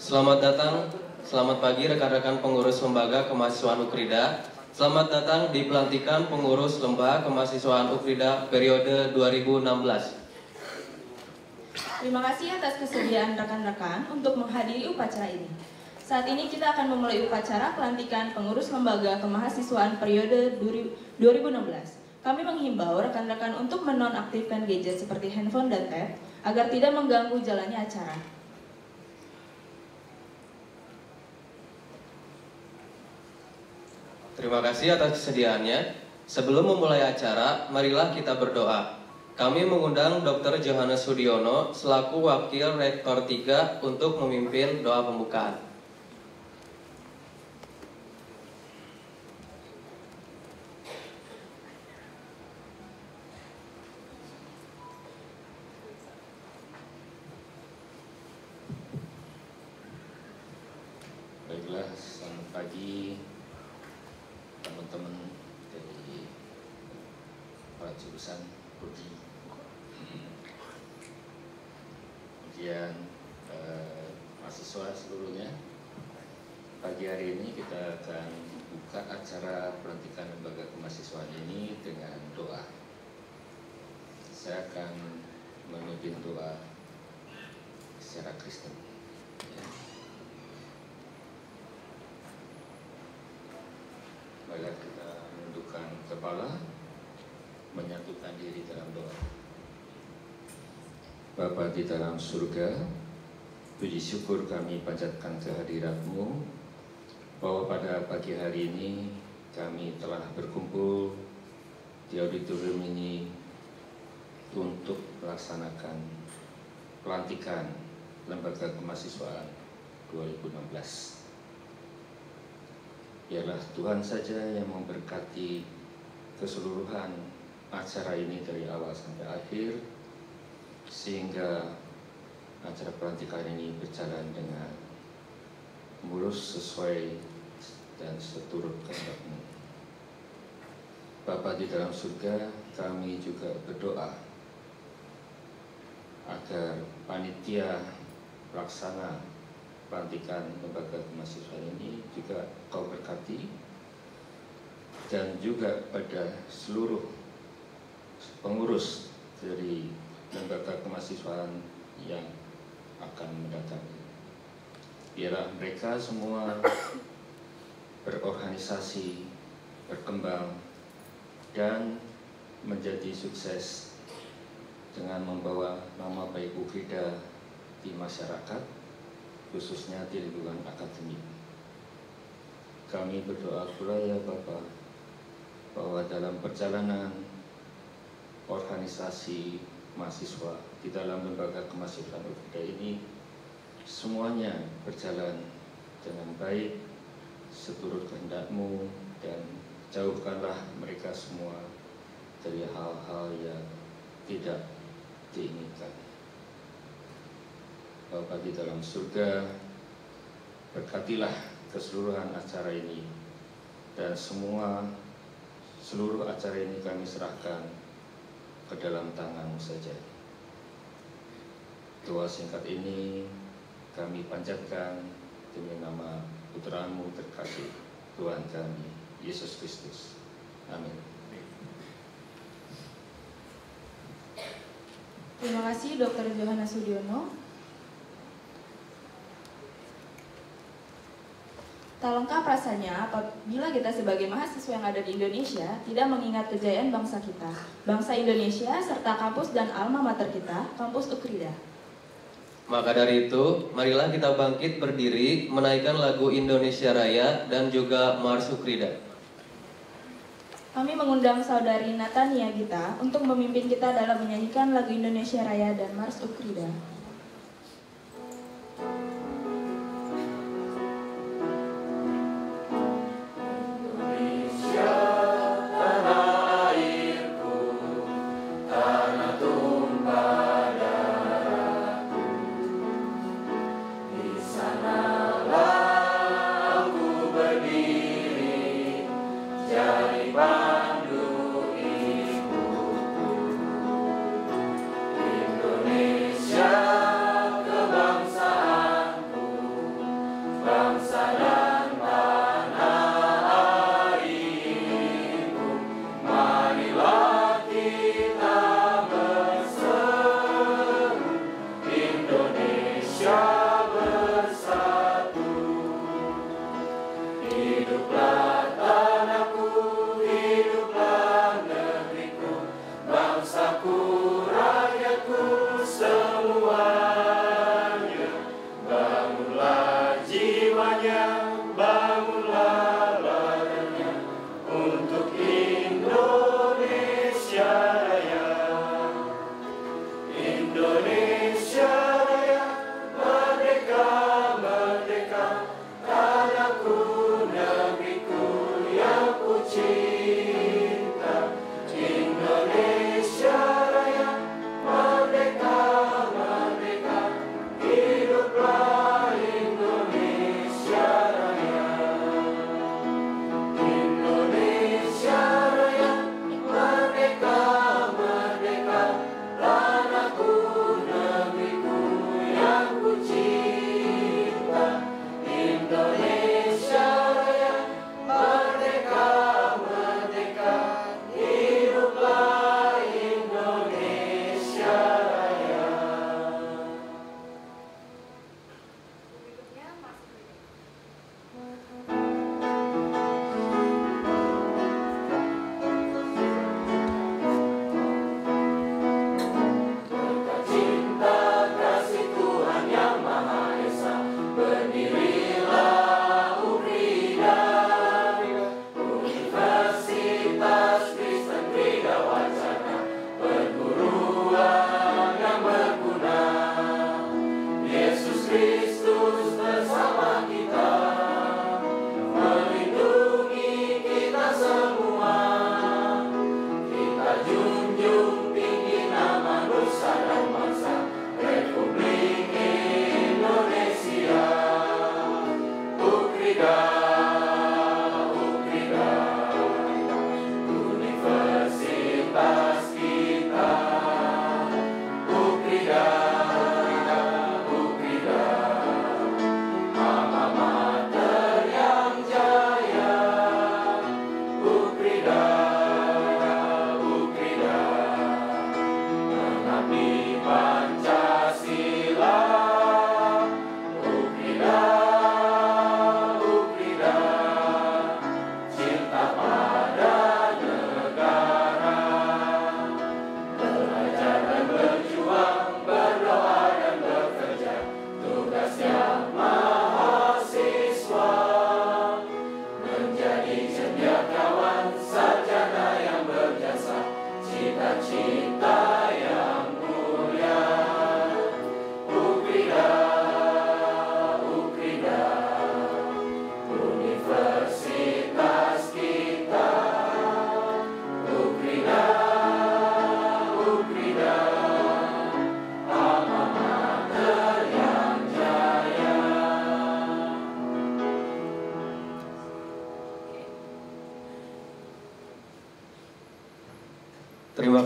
Selamat datang, selamat pagi rekan-rekan pengurus lembaga kemahasiswaan Ukrida. Selamat datang di pelantikan pengurus lembaga kemahasiswaan Ukrida periode 2016. Terima kasih atas kesediaan rekan-rekan untuk menghadiri upacara ini. Saat ini kita akan memulai upacara pelantikan pengurus lembaga kemahasiswaan periode 2016. Kami menghimbau rekan-rekan untuk menonaktifkan gadget seperti handphone dan tab agar tidak mengganggu jalannya acara. Terima kasih atas kesediaannya. Sebelum memulai acara, marilah kita berdoa. Kami mengundang Dr. Johannes Sudiono selaku Wakil Rektor 3 untuk memimpin doa pembukaan. Baiklah, selamat pagi teman-teman dari para jurusan prodi, kemudian mahasiswa seluruhnya. Pagi hari ini kita akan buka acara pelantikan lembaga kemahasiswaan ini dengan doa. Saya akan memimpin doa secara Kristen. Baiklah, kita menundukkan kepala, menyatukan diri dalam doa. Bapa di dalam surga, puji syukur kami panjatkan kehadirat-Mu bahwa pada pagi hari ini kami telah berkumpul di auditorium ini untuk melaksanakan pelantikan Lembaga Kemahasiswaan 2016. Biarlah Tuhan saja yang memberkati keseluruhan acara ini dari awal sampai akhir, sehingga acara pelantikan ini berjalan dengan mulus sesuai dan seturut kehendak-Mu. Bapa di dalam surga, kami juga berdoa agar panitia pelaksana pelantikan lembaga kemahasiswaan ini juga Kau berkati, dan juga pada seluruh pengurus dari lembaga kemahasiswaan yang akan mendatang. Biarlah mereka semua berorganisasi, berkembang, dan menjadi sukses dengan membawa nama baik Ukrida di masyarakat, khususnya di lingkungan akademik. Kami berdoa pula ya Bapa, bahwa dalam perjalanan organisasi mahasiswa di dalam lembaga kemahasiswaan Ukrida ini, semuanya berjalan dengan baik seturut kehendak-Mu, dan jauhkanlah mereka semua dari hal-hal yang tidak diinginkan. Bapa di dalam surga, berkatilah keseluruhan acara ini, dan seluruh acara ini kami serahkan ke dalam tangan-Mu saja. Doa singkat ini kami panjatkan demi nama Putra-Mu terkasih, Tuhan kami, Yesus Kristus. Amin. Terima kasih Dr. Johannes Sudiono. Tak lengkap rasanya apabila kita sebagai mahasiswa yang ada di Indonesia tidak mengingat kejayaan bangsa kita, bangsa Indonesia, serta kampus dan alma mater kita, kampus Ukrida. Maka dari itu, marilah kita bangkit berdiri, menaikkan lagu Indonesia Raya dan juga Mars Ukrida. Kami mengundang Saudari Natania Gita untuk memimpin kita dalam menyanyikan lagu Indonesia Raya dan Mars Ukrida. Indonesia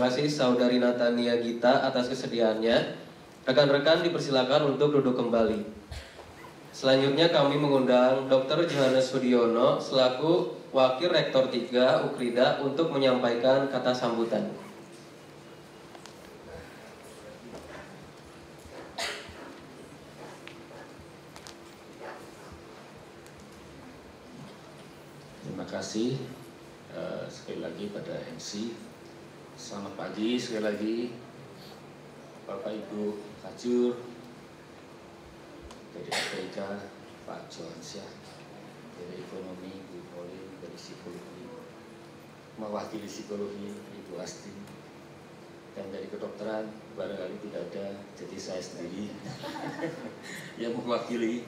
kasih Saudari Natania Gita atas kesediaannya. Rekan-rekan dipersilakan untuk duduk kembali. Selanjutnya kami mengundang Dr. Johannes Sudiono selaku Wakil Rektor 3 Ukrida untuk menyampaikan kata sambutan. Terima kasih sekali lagi pada MC. Selamat pagi sekali lagi Bapak Ibu Kajur dari APK, Pak Johansyah dari Ekonomi, Bu Pauline dari Psikologi, mewakili Psikologi Ibu Asti, dan dari Kedokteran barangkali tidak ada, jadi saya sendiri yang mewakili.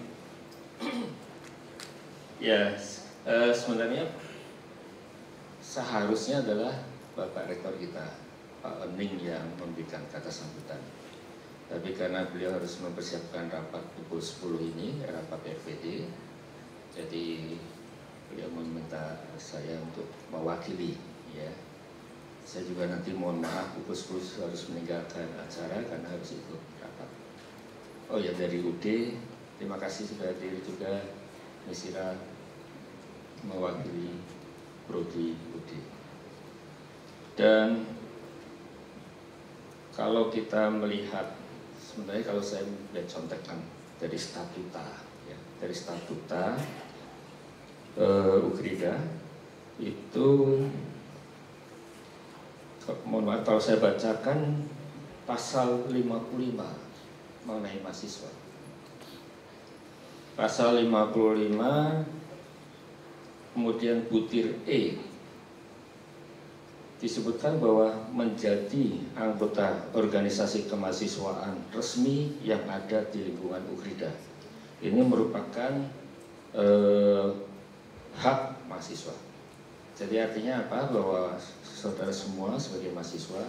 Ya, sebenarnya seharusnya adalah Bapak Rektor kita, Pak Ening, yang memberikan kata sambutan. Tapi karena beliau harus mempersiapkan rapat pukul 10 ini, rapat RPD, jadi beliau meminta saya untuk mewakili. Ya, saya juga nanti mohon maaf pukul 10 harus meninggalkan acara karena harus ikut rapat. Oh ya, dari UD, terima kasih sudah hadir juga Misira mewakili Prodi UD. Dan kalau kita melihat, sebenarnya kalau saya melihat contekan dari statuta, ya, dari statuta Ukrida itu, mohon maaf kalau saya bacakan pasal 55 mengenai mahasiswa. Pasal 55 kemudian butir E disebutkan bahwa menjadi anggota organisasi kemahasiswaan resmi yang ada di lingkungan Ukrida. Ini merupakan hak mahasiswa. Jadi artinya apa? Bahwa saudara semua sebagai mahasiswa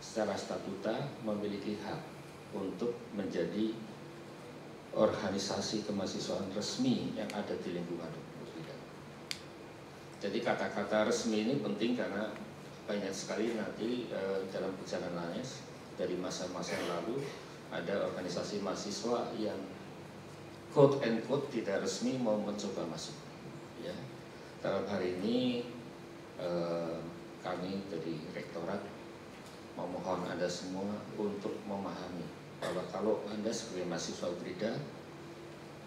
secara statuta memiliki hak untuk menjadi organisasi kemahasiswaan resmi yang ada di lingkungan Ukrida. Jadi kata-kata resmi ini penting karena banyak sekali nanti dalam perjalanannya dari masa-masa yang lalu ada organisasi mahasiswa yang quote and quote tidak resmi mau mencoba masuk. Ya, dalam hari ini kami dari Rektorat memohon Anda semua untuk memahami bahwa kalau Anda sebagai mahasiswa Ukrida,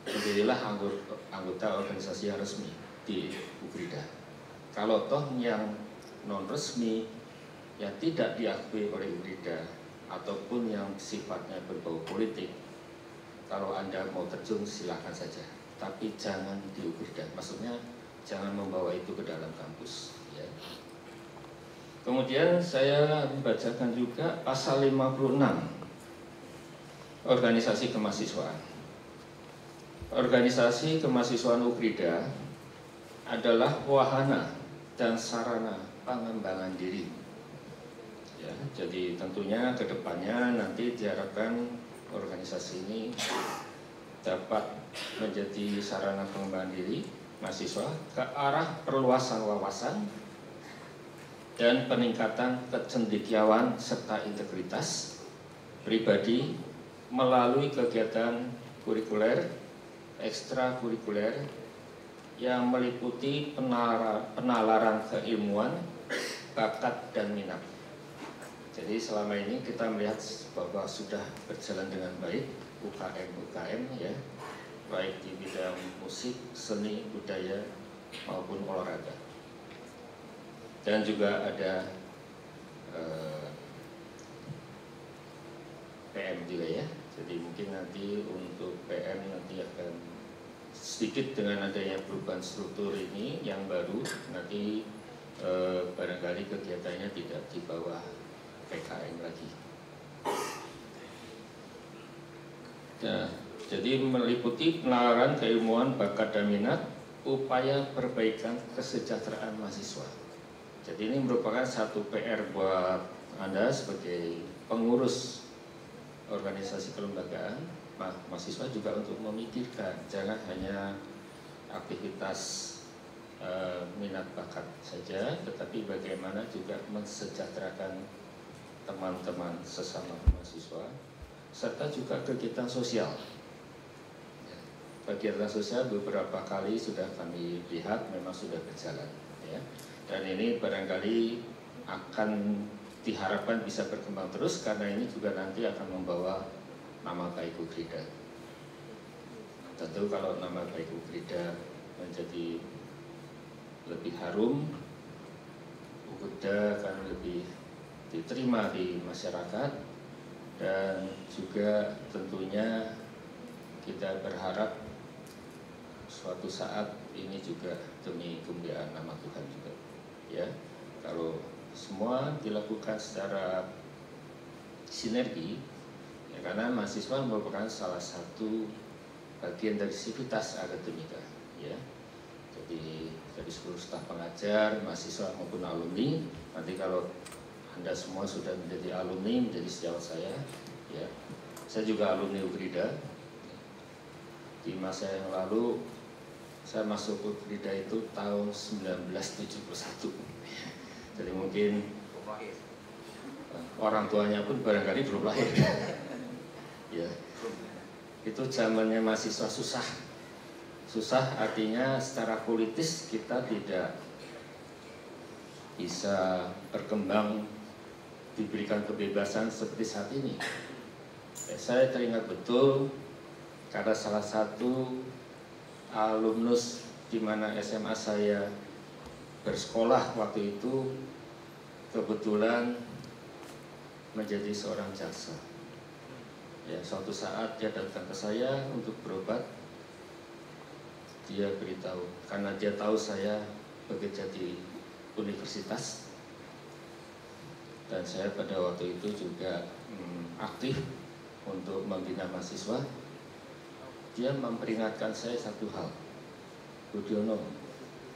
menjadilah anggota organisasi yang resmi di Ukrida. Kalau toh yang non resmi yang tidak diakui oleh Ukrida ataupun yang sifatnya berbau politik, kalau Anda mau terjun silahkan saja, tapi jangan di Ukrida. Maksudnya jangan membawa itu ke dalam kampus, ya. Kemudian saya membacakan juga pasal 56 organisasi kemahasiswaan. Organisasi kemahasiswaan Ukrida adalah wahana dan sarana pengembangan diri. Ya, jadi tentunya ke depannya nanti diharapkan organisasi ini dapat menjadi sarana pengembangan diri mahasiswa ke arah perluasan wawasan dan peningkatan kecendekiawan serta integritas pribadi melalui kegiatan kurikuler, ekstrakurikuler yang meliputi penalaran keilmuan, bakat, dan minat. Jadi selama ini kita melihat bahwa sudah berjalan dengan baik UKM ya, baik di bidang musik, seni, budaya maupun olahraga. Dan juga ada PM juga ya. Jadi mungkin nanti untuk PM nanti akan sedikit dengan adanya perubahan struktur ini yang baru, nanti barangkali kegiatannya tidak di bawah PKM lagi. Nah, jadi meliputi penalaran keilmuan, bakat, dan minat, upaya perbaikan kesejahteraan mahasiswa. Jadi ini merupakan satu PR buat Anda sebagai pengurus organisasi kelembagaan, mahasiswa juga untuk memikirkan, jangan hanya aktivitas minat bakat saja, tetapi bagaimana juga mensejahterakan teman-teman sesama mahasiswa, serta juga kegiatan sosial. Kegiatan sosial beberapa kali sudah kami lihat memang sudah berjalan, ya. Dan ini barangkali akan diharapkan bisa berkembang terus, karena ini juga nanti akan membawa nama baik Ukrida. Tentu kalau nama baik Ukrida menjadi lebih harum, Ukrida akan lebih diterima di masyarakat, dan juga tentunya kita berharap suatu saat ini juga demi kemuliaan nama Tuhan juga, ya. Kalau semua dilakukan secara sinergi, ya, karena mahasiswa merupakan salah satu bagian dari sivitas akademika, ya. Jadi dari seluruh staf pengajar, mahasiswa maupun alumni, nanti kalau Anda semua sudah menjadi alumni, menjadi sejawat saya, ya. Saya juga alumni Ukrida. Di masa yang lalu saya masuk Ukrida itu tahun 1971. Jadi mungkin orang tuanya pun barangkali belum lahir. Ya. Itu zamannya mahasiswa susah. Susah artinya secara politis kita tidak bisa berkembang, diberikan kebebasan seperti saat ini. Saya teringat betul karena salah satu alumnus di mana SMA saya bersekolah waktu itu kebetulan menjadi seorang jaksa. Ya, suatu saat dia datang ke saya untuk berobat. Dia beritahu, karena dia tahu saya bekerja di universitas, dan saya pada waktu itu juga aktif untuk membina mahasiswa. Dia memperingatkan saya satu hal, Budiono,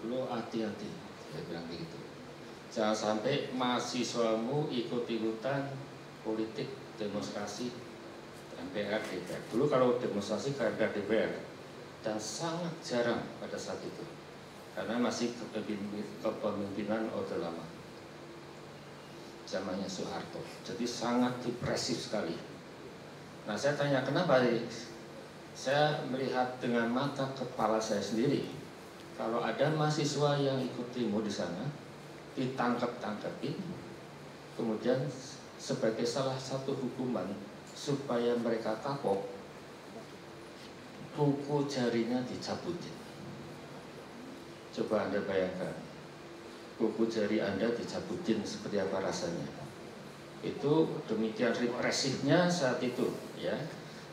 lo hati-hati, dia bilang begitu. Jangan sampai mahasiswamu ikut-ikutan politik demonstrasi MPR DPR. Dulu kalau demonstrasi ke MPR DPR, dan sangat jarang pada saat itu, karena masih kepemimpinan Orde Lama, zamannya Soeharto. Jadi sangat depresif sekali. Nah, saya tanya kenapa? Saya melihat dengan mata kepala saya sendiri, kalau ada mahasiswa yang ikut demo di sana, ditangkap-tangkapin, kemudian sebagai salah satu hukuman supaya mereka kapok, kuku jarinya dicabutin. Coba Anda bayangkan, kuku jari Anda dicabutin seperti apa rasanya. Itu demikian represifnya saat itu, ya.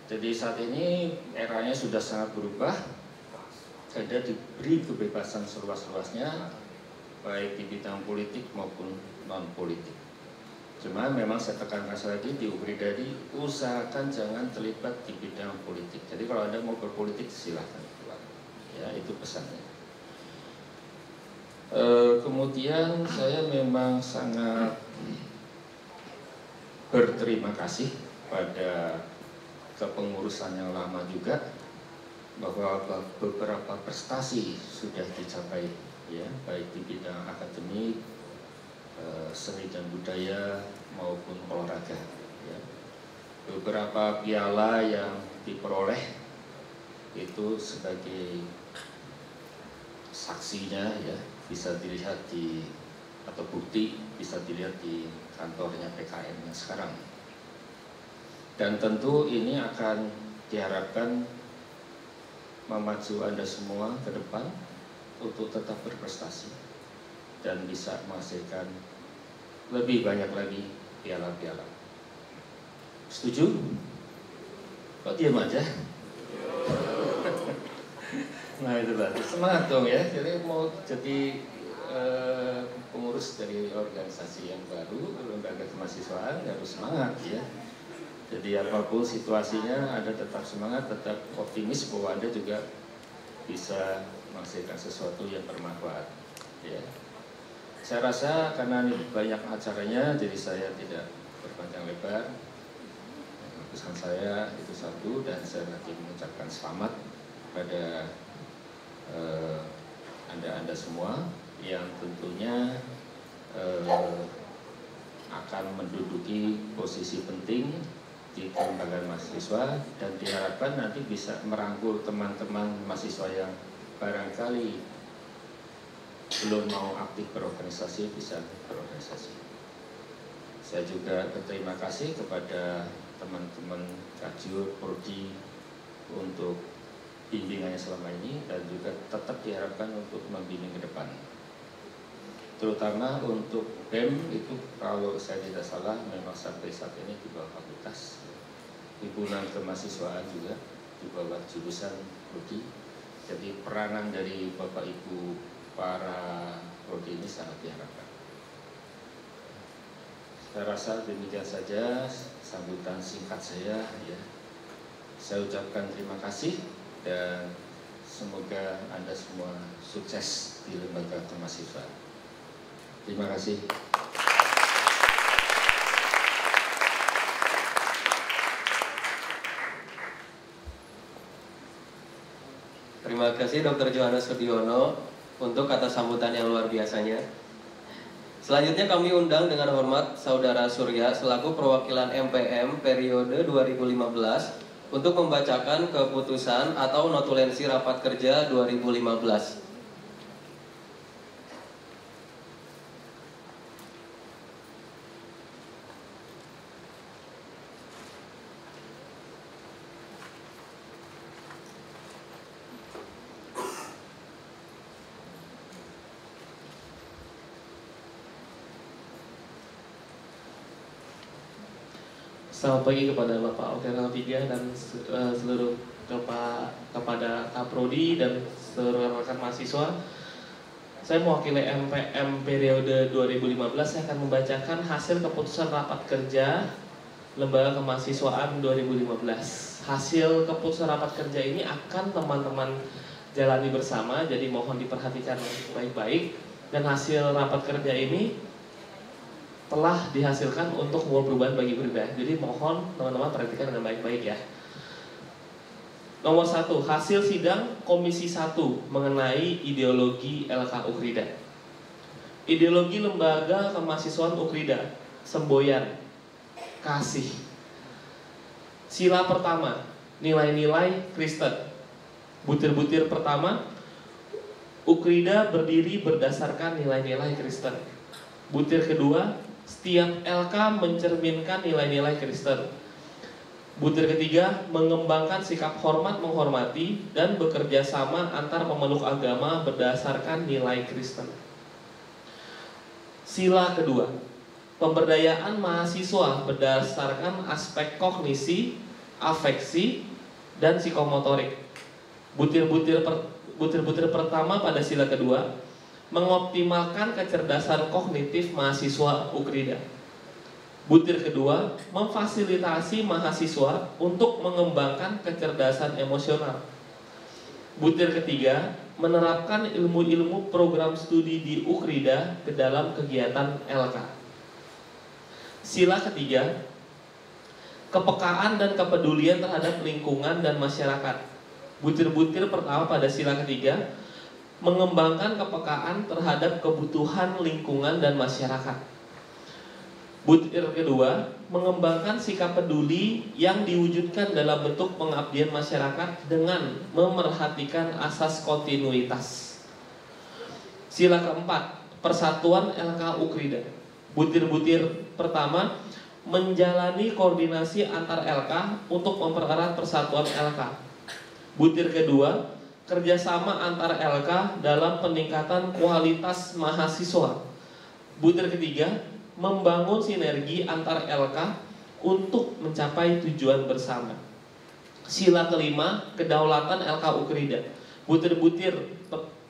Jadi saat ini eranya sudah sangat berubah. Anda diberi kebebasan seluas-luasnya, baik di bidang politik maupun non-politik. Cuma memang saya tekankan lagi di Ukrida, usahakan jangan terlibat di bidang politik. Jadi kalau Anda mau berpolitik silahkan, ya, itu pesannya. Kemudian saya memang sangat berterima kasih pada kepengurusan yang lama juga, bahwa beberapa prestasi sudah dicapai, ya, baik di bidang akademik, seni dan budaya maupun olahraga, ya. Beberapa piala yang diperoleh itu sebagai saksinya, ya, bisa dilihat atau bukti bisa dilihat di kantornya PKN yang sekarang. Dan tentu ini akan diharapkan memacu Anda semua ke depan untuk tetap berprestasi dan bisa menghasilkan lebih banyak lagi piala-piala. Setuju? Kok diam aja? Nah, itu berarti semangat dong, ya. Jadi mau jadi pengurus dari organisasi yang baru, lembaga kemahasiswaan, harus semangat, ya. Jadi apapun situasinya, Anda tetap semangat, tetap optimis bahwa Anda juga bisa menghasilkan sesuatu yang bermanfaat, ya. Saya rasa karena ini banyak acaranya, jadi saya tidak berpanjang lebar. Pesan saya itu satu, dan saya lagi mengucapkan selamat pada Anda semua yang tentunya akan menduduki posisi penting di kelembagaan mahasiswa, dan diharapkan nanti bisa merangkul teman-teman mahasiswa yang barangkali belum mau aktif berorganisasi bisa berorganisasi. Saya juga berterima kasih kepada teman-teman Kajur, Prodi untuk bimbingannya selama ini, dan juga tetap diharapkan untuk membimbing ke depan. Terutama untuk BEM itu kalau saya tidak salah memang sampai saat ini di bawah fakultas. Himpunan kemahasiswaan juga di bawah jurusan Prodi. Jadi peranan dari Bapak Ibu para Prodi ini sangat diharapkan. Saya rasa demikian saja sambutan singkat saya ya. Saya ucapkan terima kasih dan semoga Anda semua sukses di lembaga kemahasiswaan. Terima kasih. Terima kasih Dr. Johannes Sudiono untuk kata sambutan yang luar biasanya. Selanjutnya kami undang dengan hormat Saudara Surya selaku perwakilan MPM periode 2015 untuk membacakan keputusan atau notulensi rapat kerja 2015. Selamat pagi kepada Bapak Okenal 3 dan seluruh kepada Kaprodi dan seluruh rekan mahasiswa. Saya mewakili MPM periode 2015. Saya akan membacakan hasil keputusan rapat kerja Lembaga Kemahasiswaan 2015. Hasil keputusan rapat kerja ini akan teman-teman jalani bersama, jadi mohon diperhatikan baik-baik. Dan hasil rapat kerja ini telah dihasilkan untuk membawa perubahan bagi pribadi. Jadi mohon teman-teman perhatikan dengan baik-baik ya. Nomor 1, hasil sidang Komisi 1 mengenai ideologi LK Ukrida. Ideologi Lembaga Kemahasiswaan Ukrida, semboyan, kasih. Sila pertama, nilai-nilai Kristen. Butir-butir pertama, Ukrida berdiri berdasarkan nilai-nilai Kristen. Butir kedua, setiap LK mencerminkan nilai-nilai Kristen. Butir ketiga, mengembangkan sikap hormat menghormati dan bekerja sama antar pemeluk agama berdasarkan nilai Kristen. Sila kedua, pemberdayaan mahasiswa berdasarkan aspek kognisi, afeksi, dan psikomotorik. Butir-butir pertama pada sila kedua, mengoptimalkan kecerdasan kognitif mahasiswa Ukrida. Butir kedua, memfasilitasi mahasiswa untuk mengembangkan kecerdasan emosional. Butir ketiga, menerapkan ilmu-ilmu program studi di Ukrida ke dalam kegiatan LK. Sila ketiga, kepekaan dan kepedulian terhadap lingkungan dan masyarakat. Butir-butir pertama pada sila ketiga, mengembangkan kepekaan terhadap kebutuhan lingkungan dan masyarakat. Butir kedua, mengembangkan sikap peduli yang diwujudkan dalam bentuk pengabdian masyarakat dengan memerhatikan asas kontinuitas. Sila keempat, persatuan LK Ukrida. Butir-butir pertama, menjalani koordinasi antar LK untuk mempererat persatuan LK. Butir kedua, kerjasama antar LK dalam peningkatan kualitas mahasiswa. Butir ketiga, membangun sinergi antar LK untuk mencapai tujuan bersama. Sila kelima, kedaulatan LK Ukrida. Butir-butir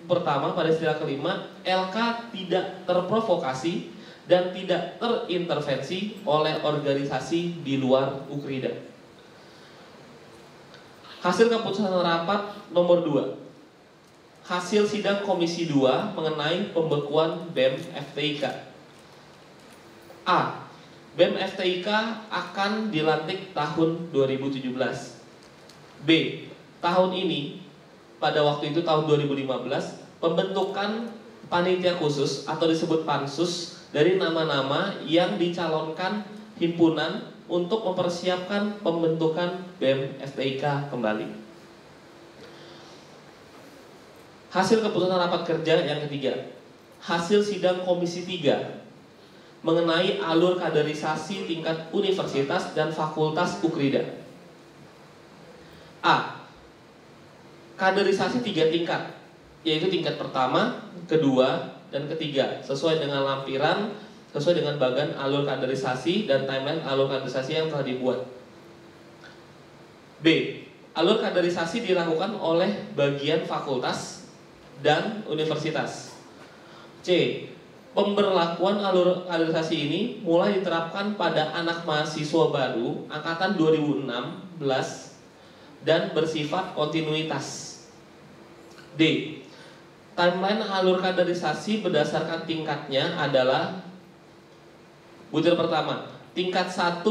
pertama pada sila kelima, LK tidak terprovokasi dan tidak terintervensi oleh organisasi di luar Ukrida. Hasil keputusan rapat nomor 2, hasil sidang Komisi 2 mengenai pembekuan BEM FTIK. A. BEM FTIK akan dilantik tahun 2017. B. Tahun ini, pada waktu itu tahun 2015, pembentukan panitia khusus atau disebut pansus dari nama-nama yang dicalonkan himpunan untuk mempersiapkan pembentukan BEM FTIK kembali. Hasil keputusan rapat kerja yang ketiga, hasil sidang Komisi 3 mengenai alur kaderisasi tingkat universitas dan fakultas Ukrida. A. Kaderisasi 3 tingkat, yaitu tingkat pertama, kedua, dan ketiga, sesuai dengan lampiran, sesuai dengan bagan alur kaderisasi dan timeline alur kaderisasi yang telah dibuat. B. Alur kaderisasi dilakukan oleh bagian fakultas dan universitas. C. Pemberlakuan alur kaderisasi ini mulai diterapkan pada anak mahasiswa baru angkatan 2016 dan bersifat kontinuitas. D. Timeline alur kaderisasi berdasarkan tingkatnya adalah butir pertama, tingkat 1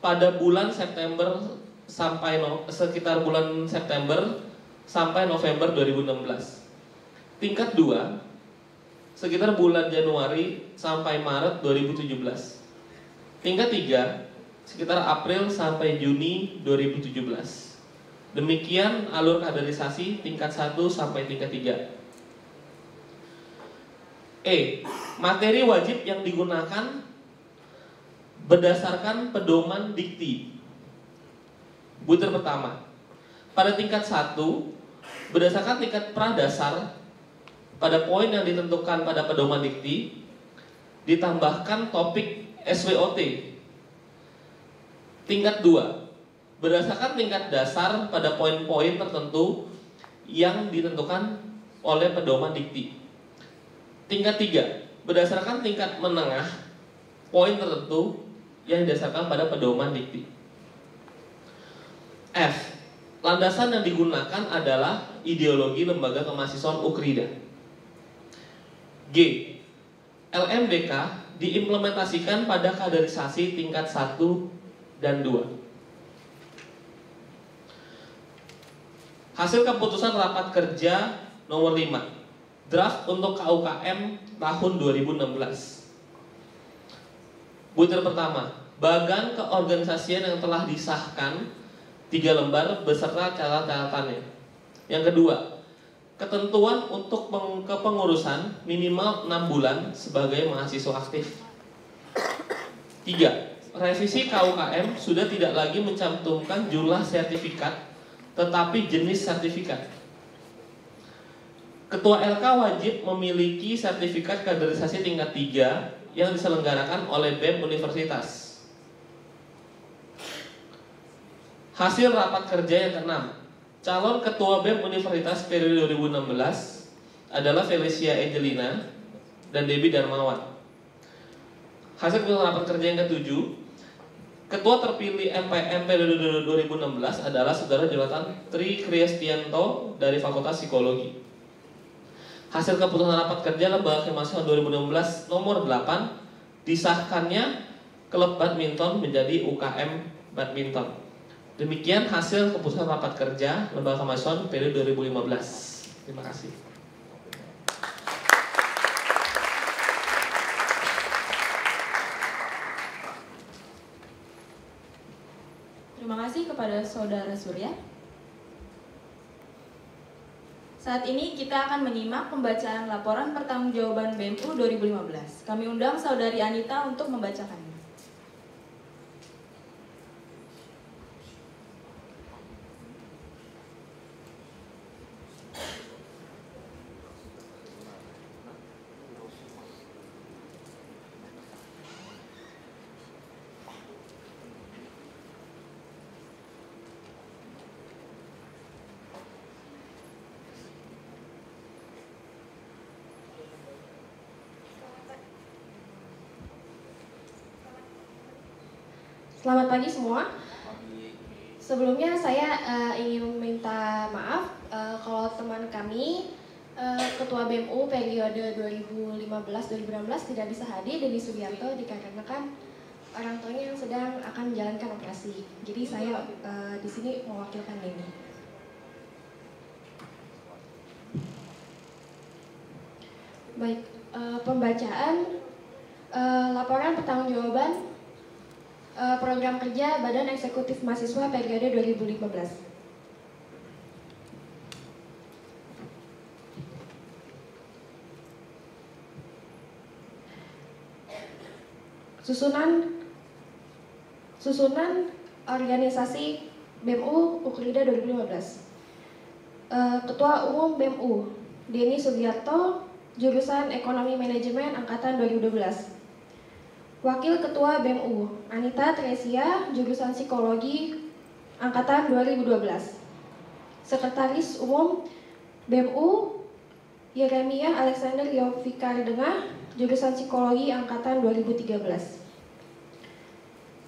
pada bulan September sampai sekitar bulan September sampai November 2016. Tingkat 2 sekitar bulan Januari sampai Maret 2017. Tingkat 3 sekitar April sampai Juni 2017. Demikian alur kaderisasi tingkat 1 sampai tingkat 3. E. Materi wajib yang digunakan berdasarkan pedoman dikti. Butir pertama, pada tingkat 1 berdasarkan tingkat pradasar pada poin yang ditentukan pada pedoman dikti ditambahkan topik SWOT. Tingkat 2 berdasarkan tingkat dasar pada poin-poin tertentu yang ditentukan oleh pedoman dikti. Tingkat 3 berdasarkan tingkat menengah poin tertentu yang didasarkan pada pedoman dikti. F. Landasan yang digunakan adalah ideologi lembaga kemahasiswaan Ukrida. G. LMDK diimplementasikan pada kaderisasi tingkat 1 dan 2. Hasil keputusan rapat kerja nomor 5. Draft untuk KUKM tahun 2016. Butir pertama, bagan keorganisasian yang telah disahkan 3 lembar beserta catatan-catatannya. Yang kedua, ketentuan untuk kepengurusan minimal 6 bulan sebagai mahasiswa aktif. 3. Revisi KUKM sudah tidak lagi mencantumkan jumlah sertifikat tetapi jenis sertifikat. Ketua LK wajib memiliki sertifikat kaderisasi tingkat 3 yang diselenggarakan oleh BEM Universitas. Hasil rapat kerja yang ke-6. Calon Ketua BEM Universitas periode 2016 adalah Felicia Angelina dan Debbie Darmawan. Hasil keputusan rapat kerja yang ke-7. Ketua terpilih MPM periode 2016 adalah Saudara Jonathan Tri Kristianto dari Fakultas Psikologi. Hasil keputusan rapat kerja Lembaga Kemahasiswaan 2016 nomor 8, disahkannya klub badminton menjadi UKM badminton. Demikian hasil keputusan rapat kerja Lembaga Kemahasiswaan periode 2015. Terima kasih. Terima kasih kepada Saudara Surya. Saat ini kita akan menyimak pembacaan laporan pertanggungjawaban BEMU 2015. Kami undang Saudari Anita untuk membacakannya. Selamat pagi semua. Sebelumnya saya ingin meminta maaf kalau teman kami Ketua BEMU periode 2015-2016 tidak bisa hadir, Denny Subianto, dikarenakan orang tuanya yang sedang akan menjalankan operasi. Jadi saya di sini mewakilkan Denny. Baik, pembacaan Laporan pertanggungjawaban program kerja Badan Eksekutif Mahasiswa periode 2015. Susunan organisasi BEMU Ukrida 2015. Ketua Umum BEMU Denny Sugiarto, jurusan Ekonomi Manajemen angkatan 2012. Wakil Ketua BEMU Anita Tresia, jurusan Psikologi angkatan 2012. Sekretaris Umum BEMU Yeremia Alexander Yofikar Dengah, jurusan Psikologi angkatan 2013.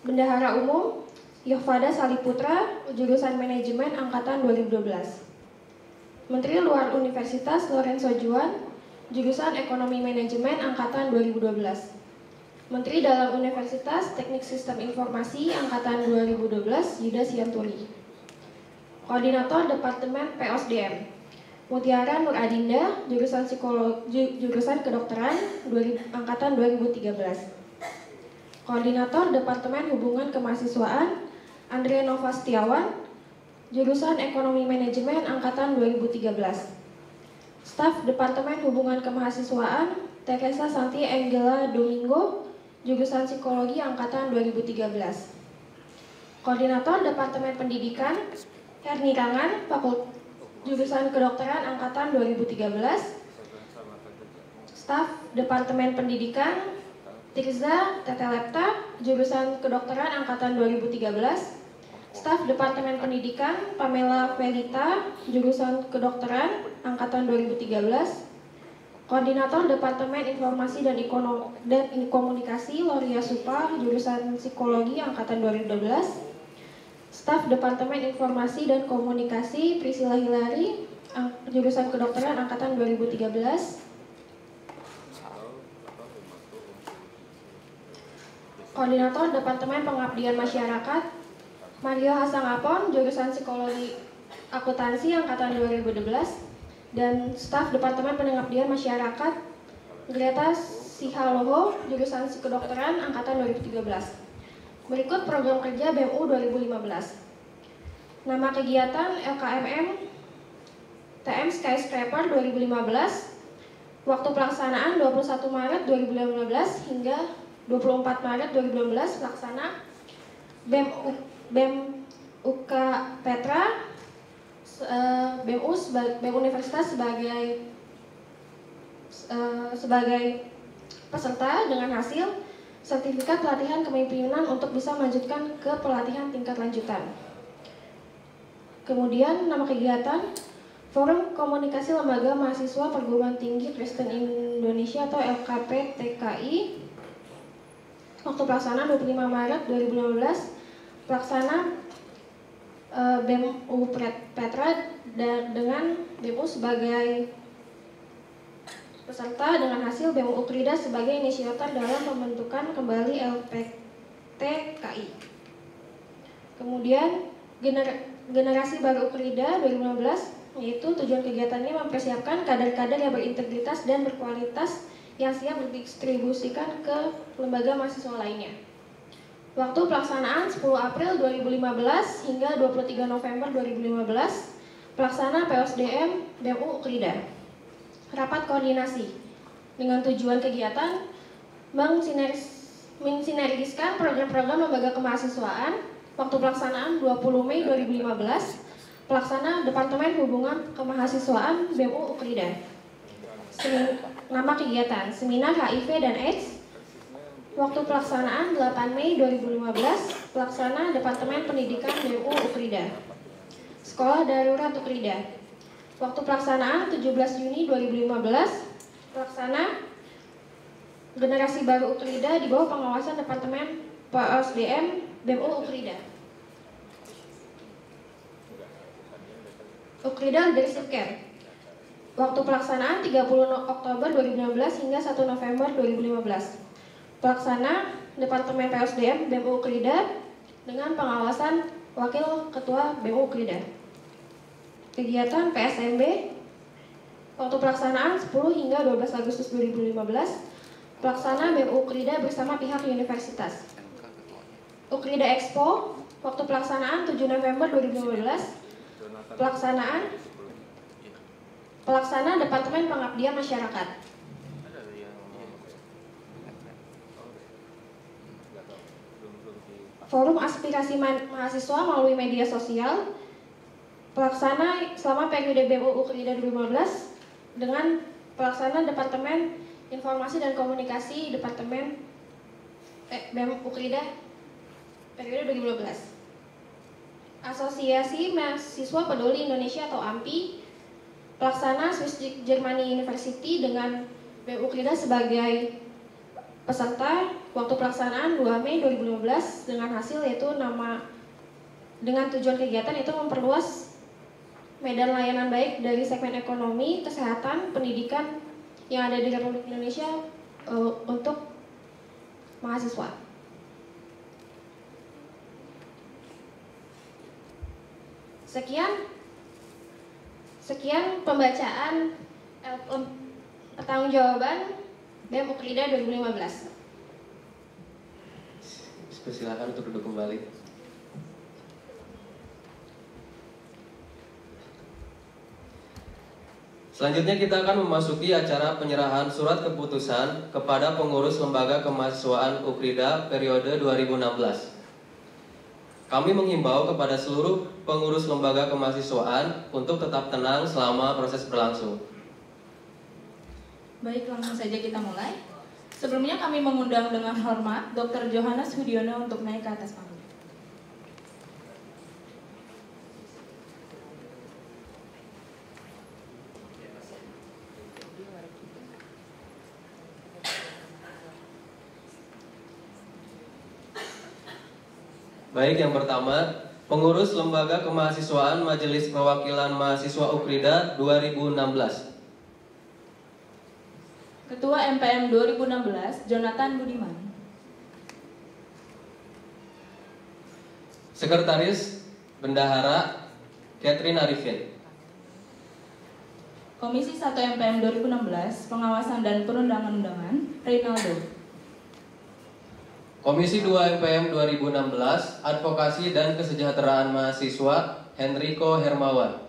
Bendahara Umum Yovada Saliputra, jurusan Manajemen angkatan 2012. Menteri Luar Universitas Lorenzo Juan, jurusan Ekonomi Manajemen angkatan 2012. Menteri Dalam Universitas Teknik Sistem Informasi angkatan 2012 Yuda Sianturi. Koordinator Departemen POSDM Mutiara Nur Adinda, jurusan Kedokteran angkatan 2013. Koordinator Departemen Hubungan Kemahasiswaan Andre Nova Setiawan, jurusan Ekonomi Manajemen angkatan 2013. Staf Departemen Hubungan Kemahasiswaan Teresa Santi Angela Domingo, jurusan Psikologi angkatan 2013. Koordinator Departemen Pendidikan Herni Rangan, jurusan Kedokteran angkatan 2013. Staf Departemen Pendidikan Tirza Tetelepta, jurusan Kedokteran angkatan 2013. Staf Departemen Pendidikan Pamela Velita, jurusan Kedokteran angkatan 2013. Koordinator Departemen Informasi dan Komunikasi Loria Supa, jurusan Psikologi angkatan 2012. Staf Departemen Informasi dan Komunikasi Priscilla Hilary, jurusan Kedokteran angkatan 2013. Koordinator Departemen Pengabdian Masyarakat Mario Hasangapon, jurusan Psikologi Akuntansi angkatan 2012. Dan staf Departemen Pengabdian Masyarakat Greta Sihaloho, jurusan Kedokteran angkatan 2013. Berikut program kerja BEMU 2015. Nama kegiatan LKMM TM Skyscraper 2015. Waktu pelaksanaan 21 Maret 2015 hingga 24 Maret 2015. Pelaksana BEM UK Petra, BEM Universitas sebagai peserta dengan hasil sertifikat pelatihan kepemimpinan untuk bisa melanjutkan ke pelatihan tingkat lanjutan. Kemudian nama kegiatan Forum Komunikasi Lembaga Mahasiswa Perguruan Tinggi Kristen Indonesia atau LKP TKI. Waktu pelaksanaan 25 Maret 2015. Pelaksana BEM U Petra dengan BEM U sebagai peserta dengan hasil BEM Ukrida sebagai inisiator dalam pembentukan kembali LPTKI. Kemudian generasi baru Ukrida 2015, yaitu tujuan kegiatannya mempersiapkan kader-kader yang berintegritas dan berkualitas yang siap didistribusikan ke lembaga mahasiswa lainnya. Waktu pelaksanaan 10 April 2015 hingga 23 November 2015. Pelaksana POSDM BEMU Ukrida. Rapat koordinasi dengan tujuan kegiatan mensinergiskan program-program lembaga kemahasiswaan. Waktu pelaksanaan 20 Mei 2015. Pelaksana Departemen Hubungan Kemahasiswaan BEMU Ukrida. Nama kegiatan Seminar HIV dan AIDS. Waktu pelaksanaan 8 Mei 2015. Pelaksana Departemen Pendidikan BEMU Ukrida. Sekolah Darurat Ukrida. Waktu pelaksanaan 17 Juni 2015. Pelaksana Generasi Baru Ukrida di bawah pengawasan Departemen POSDM BEMU Ukrida. Ukrida Leadership Camp. Waktu pelaksanaan 30 Oktober 2015 hingga 1 November 2015. Pelaksana Departemen POSDM BEMU Ukrida dengan pengawasan Wakil Ketua BEMU Ukrida. Kegiatan PSMB. Waktu pelaksanaan 10 hingga 12 Agustus 2015. Pelaksana BEM Ukrida bersama pihak universitas. Ukrida Expo, waktu pelaksanaan 7 November 2015. Pelaksana Departemen Pengabdian Masyarakat. Forum aspirasi mahasiswa melalui media sosial. Pelaksana selama periode BEM Ukrida 2015 dengan pelaksana Departemen Informasi dan Komunikasi Departemen BEM Ukrida periode 2015. Asosiasi Mahasiswa Peduli Indonesia atau AMPI, pelaksana Swiss Germany University dengan BEM Ukrida sebagai peserta. Waktu pelaksanaan 2 Mei 2015 dengan hasil yaitu dengan tujuan kegiatan itu memperluas medan layanan baik dari segmen ekonomi, kesehatan, pendidikan yang ada di Republik Indonesia untuk mahasiswa. Sekian pembacaan pertanggungjawaban BEM Ukrida 2015. Silakan untuk duduk kembali. Selanjutnya kita akan memasuki acara penyerahan surat keputusan kepada pengurus Lembaga Kemahasiswaan Ukrida periode 2016. Kami menghimbau kepada seluruh pengurus Lembaga Kemahasiswaan untuk tetap tenang selama proses berlangsung. Baik, langsung saja kita mulai. Sebelumnya kami mengundang dengan hormat Dr. Johannes Sudiono untuk naik ke atas panggung. Baik, yang pertama, pengurus Lembaga Kemahasiswaan Majelis Perwakilan Mahasiswa Ukrida 2016. Ketua MPM 2016, Jonathan Budiman. Sekretaris Bendahara, Catherine Arifin. Komisi 1 MPM 2016, Pengawasan dan Perundangan-undangan, Reynaldo. Komisi 2 MPM 2016, Advokasi dan Kesejahteraan Mahasiswa, Henrico Hermawan.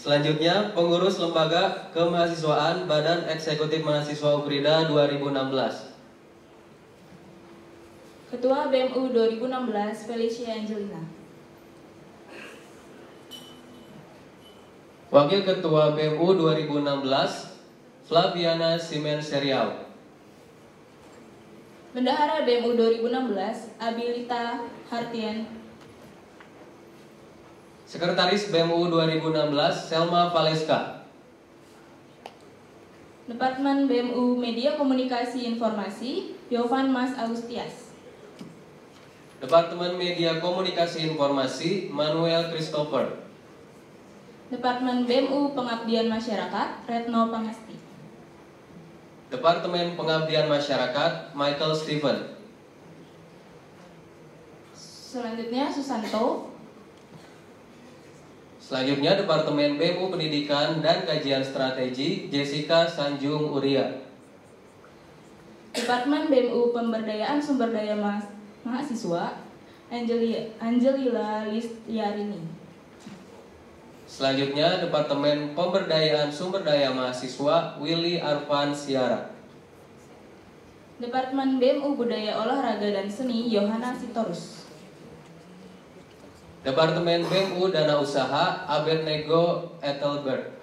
Selanjutnya, pengurus Lembaga Kemahasiswaan Badan Eksekutif Mahasiswa Ukrida 2016. Ketua BMU 2016, Felicia Angelina. Wakil Ketua BMU 2016, Flaviana Simen Serial. Bendahara BMU 2016, Abilita Hartien. Sekretaris BMU 2016, Selma Valeska. Departemen BMU Media Komunikasi Informasi, Yovan Mas Agustias. Departemen Media Komunikasi Informasi, Manuel Christopher. Departemen BMU Pengabdian Masyarakat, Retno Pangasti. Departemen Pengabdian Masyarakat, Michael Steven. Selanjutnya Susanto. Selanjutnya Departemen BMU Pendidikan dan Kajian Strategi, Jessica Sanjung Uria. Departemen BMU Pemberdayaan Sumber Daya Mahasiswa, Angelila Listiarini. Selanjutnya Departemen Pemberdayaan Sumber Daya Mahasiswa, Willy Arfan Siara. Departemen BMU Budaya Olahraga dan Seni, Yohana Sitorus. Departemen BMU Dana Usaha, Abednego Ethelbert.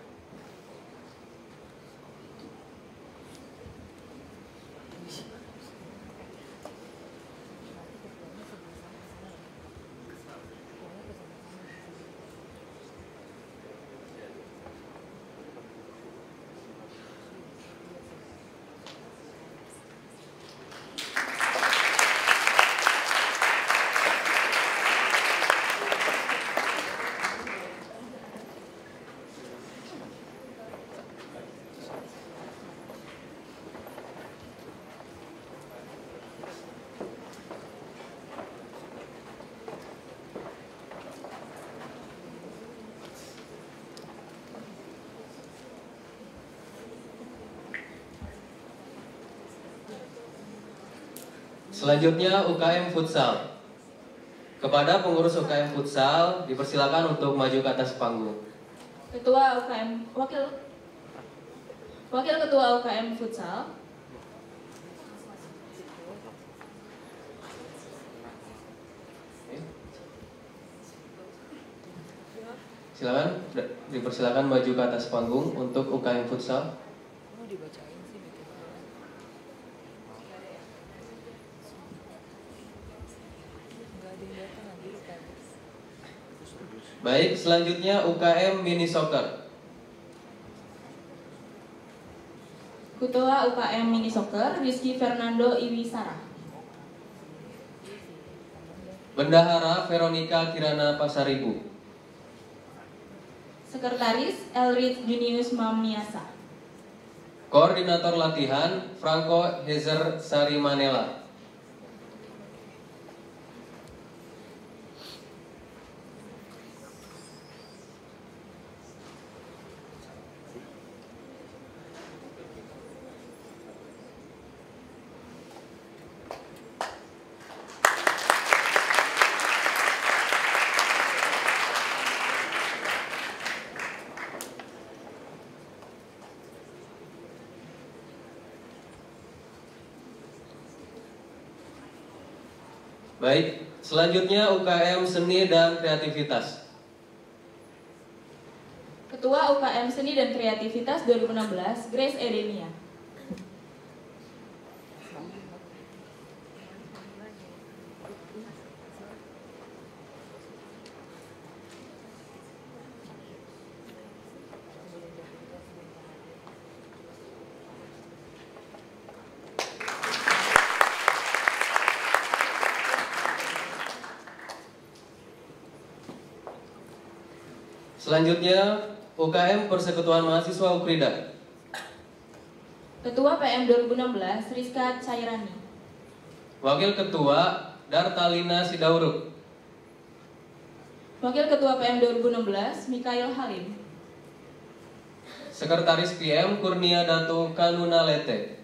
Selanjutnya UKM Futsal. Kepada pengurus UKM Futsal dipersilakan untuk maju ke atas panggung. Ketua UKM Wakil Ketua UKM Futsal. Silakan, dipersilakan maju ke atas panggung untuk UKM Futsal. Baik, selanjutnya UKM Mini Soccer. Ketua UKM Mini Soccer Rizky Fernando Iwisara. Bendahara Veronica Kirana Pasaribu. Sekretaris Elrit Junius Mamiasa. Koordinator latihan Franco Hezer Sarimanela. Baik, selanjutnya UKM Seni dan Kreativitas. Ketua UKM Seni dan Kreativitas 2016 Grace Edenia. Selanjutnya UKM Persekutuan Mahasiswa Ukrida. Ketua PM 2016 Rizka Cairani. Wakil Ketua Dartalina Sidauruk. Wakil Ketua PM 2016 Mikael Halim. Sekretaris PM Kurnia Datu Kanunalete.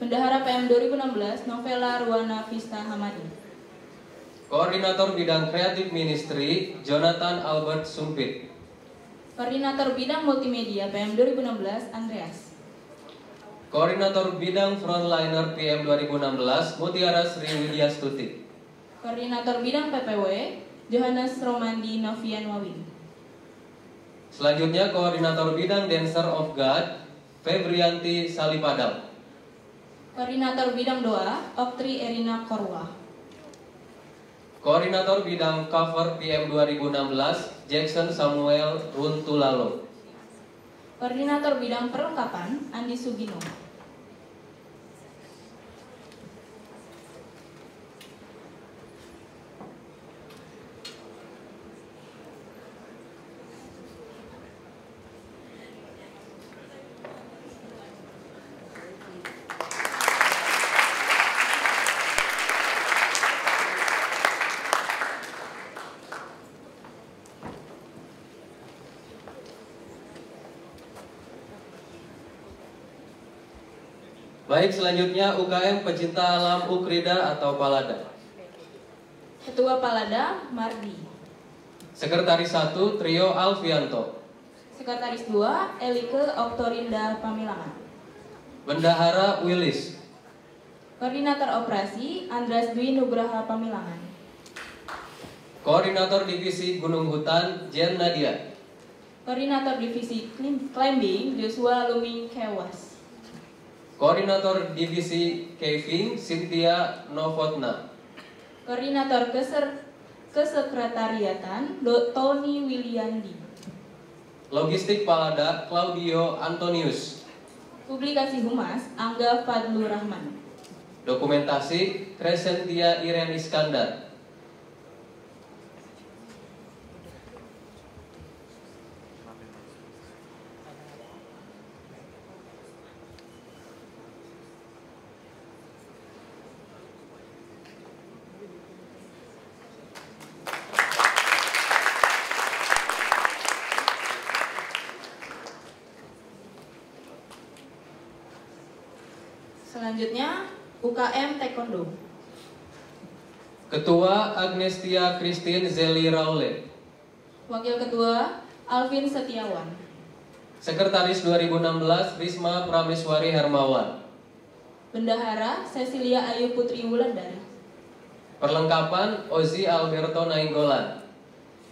Bendahara PM 2016 Novela Ruana Vista Hamadi. Koordinator Bidang Kreatif Ministry Jonathan Albert Sumpit. Koordinator Bidang Multimedia PM 2016 Andreas. Koordinator Bidang Frontliner PM 2016 Mutiara Sri Widya Stuti. Koordinator Bidang PPW Johannes Romandi Novian Wawin. Selanjutnya Koordinator Bidang Dancer of God Febrianti Salipadal. Koordinator Bidang Doa Oktri Erina Korwa. Koordinator Bidang Cover PM 2016 Jackson Samuel Runtulalo. Koordinator Bidang Perlengkapan Andi Sugino. Baik, selanjutnya UKM Pecinta Alam Ukrida atau Palada. Ketua Palada Mardi. Sekretaris 1 Trio Alfianto. Sekretaris 2 Elike Oktorinda Pamilangan. Bendahara Willis. Koordinator Operasi Andras Dwi Nugraha Pamilangan. Koordinator Divisi Gunung Hutan Jen Nadia. Koordinator Divisi Climbing Joshua Luming Kewas. Koordinator Divisi Caving Cynthia Novotna. Koordinator Kesekretariatan Tony Wiliandi. Logistik Palada Claudio Antonius. Publikasi Humas Angga Fadlur Rahman. Dokumentasi Crescentia Iren Iskandar. Selanjutnya UKM Taekwondo. Ketua Agnestia Christine Zeli Raule. Wakil Ketua Alvin Setiawan. Sekretaris 2016 Risma Prameswari Hermawan. Bendahara Cecilia Ayu Putri Wulandari. Perlengkapan Ozi Alberto Nainggolan.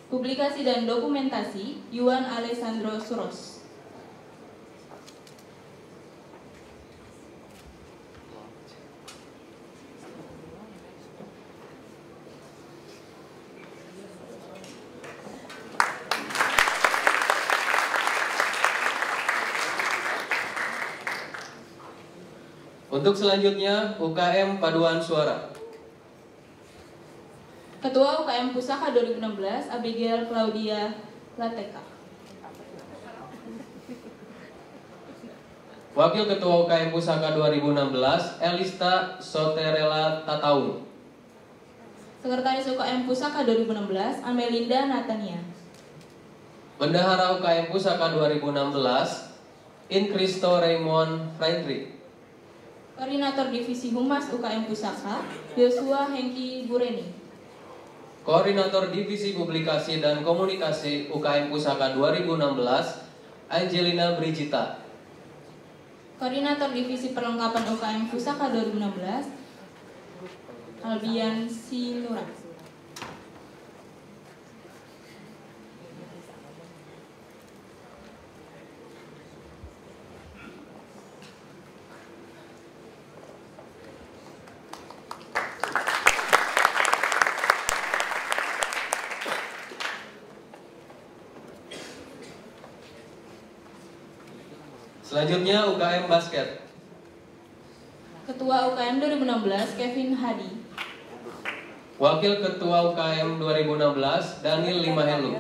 Publikasi dan dokumentasi Yuan Alessandro Suros. Untuk selanjutnya UKM Paduan Suara. Ketua UKM Pusaka 2016 Abigail Claudia Lateka. Wakil Ketua UKM Pusaka 2016 Elista Soterela Tataun. Sekretaris UKM Pusaka 2016 Amelinda Natania. Bendahara UKM Pusaka 2016 Incristo Raymond Friedrich. Koordinator Divisi Humas UKM Pusaka Joshua Hengki Bureni. Koordinator Divisi Publikasi dan Komunikasi UKM Pusaka 2016 Angelina Brigita. Koordinator Divisi Perlengkapan UKM Pusaka 2016 Albian Sinura. Selanjutnya UKM Basket. Ketua UKM 2016 Kevin Hadi. Wakil Ketua UKM 2016 Daniel Limahelu.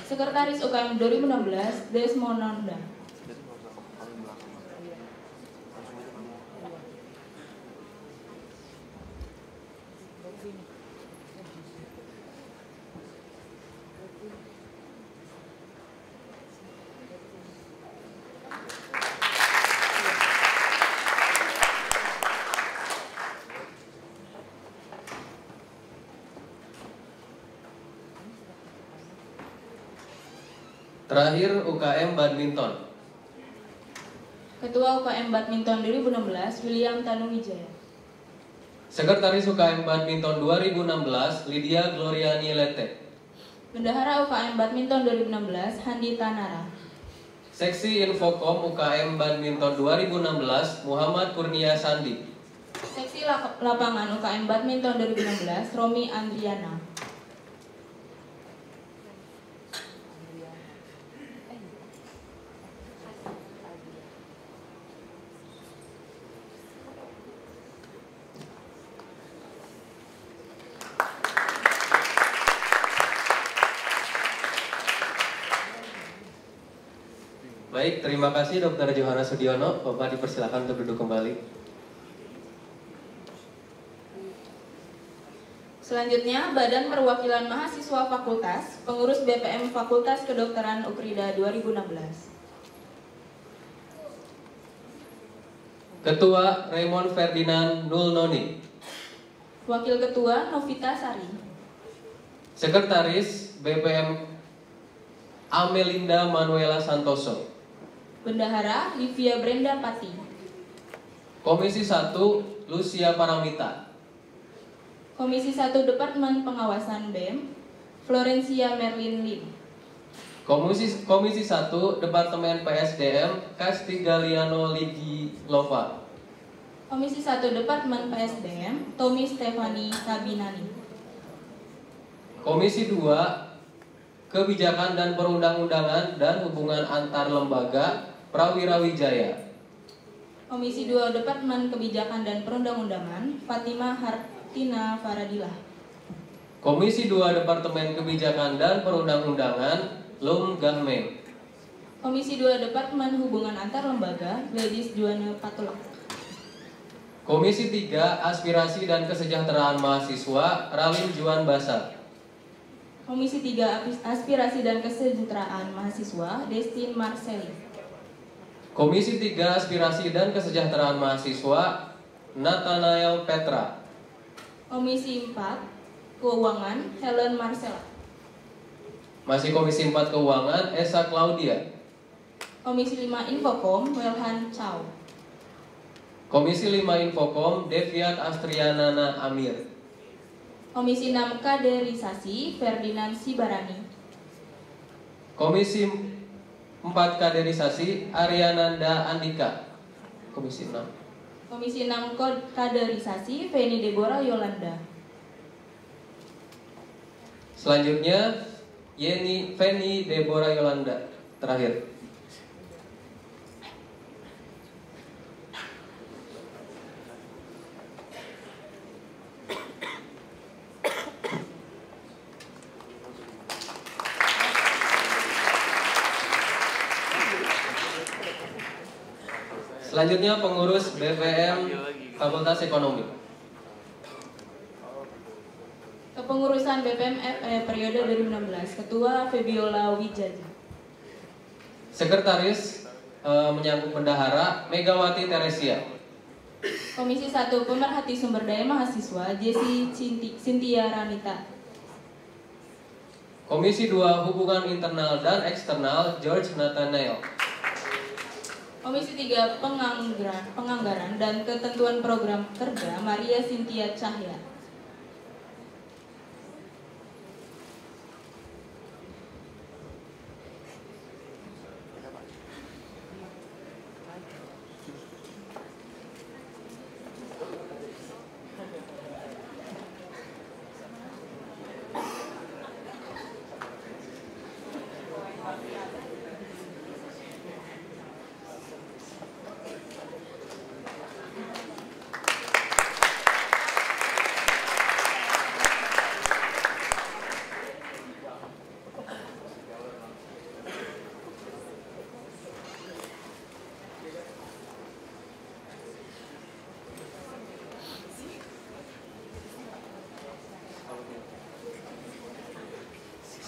Sekretaris UKM 2016 Desmonda. Terakhir UKM Badminton. Ketua UKM Badminton 2016 William Tanuwijaya. Sekretaris UKM Badminton 2016 Lydia Gloriani Lete. Bendahara UKM Badminton 2016 Handi Tanara. Seksi Infokom UKM Badminton 2016 Muhammad Kurnia Sandi. Seksi Lapangan UKM Badminton 2016 Romi Andriana. Baik, terima kasih Dr. Johana Sudiono. Bapak dipersilakan untuk duduk kembali. Selanjutnya, Badan Perwakilan Mahasiswa Fakultas, Pengurus BPM Fakultas Kedokteran Ukrida 2016. Ketua Raymond Ferdinand Nulnoni. Wakil Ketua Novita Sari. Sekretaris BPM Amelinda Manuela Santoso. Bendahara Livia Brenda Pati. Komisi 1 Lucia Paramita. Komisi 1 Departemen Pengawasan BEM Florencia Merlin Lim. Komisi 1 Departemen PSDM Kasti Galiano Ligi Lova. Komisi 1 Departemen PSDM Tommy Stefani Sabinani. Komisi 2 Kebijakan dan Perundang-undangan dan Hubungan Antar Lembaga Prawira Wijaya. Komisi 2 Departemen Kebijakan dan Perundang-undangan Fatimah Hartina Faradilah. Komisi 2 Departemen Kebijakan dan Perundang-undangan Lum Gahme. Komisi 2 Departemen Hubungan Antar Lembaga Gladys Juwana Patulak. Komisi 3 Aspirasi dan Kesejahteraan Mahasiswa Ralim Juan Basar. Komisi 3 Aspirasi dan Kesejahteraan Mahasiswa Destin Marceli. Komisi 3 Aspirasi dan Kesejahteraan Mahasiswa Nathanael Petra. Komisi 4 Keuangan Helen Marcella. Masih Komisi 4 Keuangan, Esa Claudia. Komisi 5 Infocom Welhan Chow. Komisi 5 Infocom, Deviat Astrianana Amir. Komisi 6 Kaderisasi Ferdinand Sibarani. Komisi 4 Kaderisasi, Ariananda Andika. Komisi 6. Komisi 6 Kaderisasi Feni Deborah Yolanda. Selanjutnya Feni Deborah Yolanda. Terakhir. Selanjutnya pengurus BPM Fakultas Ekonomi. Kepengurusan BPM FE periode 2016, Ketua Febiola Wijaja. Sekretaris menyangkut bendahara Megawati Teresia. Komisi 1 Pemerhati Sumber Daya Mahasiswa Jesse Cynthia Ranita. Komisi 2 Hubungan Internal dan Eksternal George Nathanael. Komisi 3 Penganggaran dan Ketentuan Program Kerja Maria Cynthia Cahya.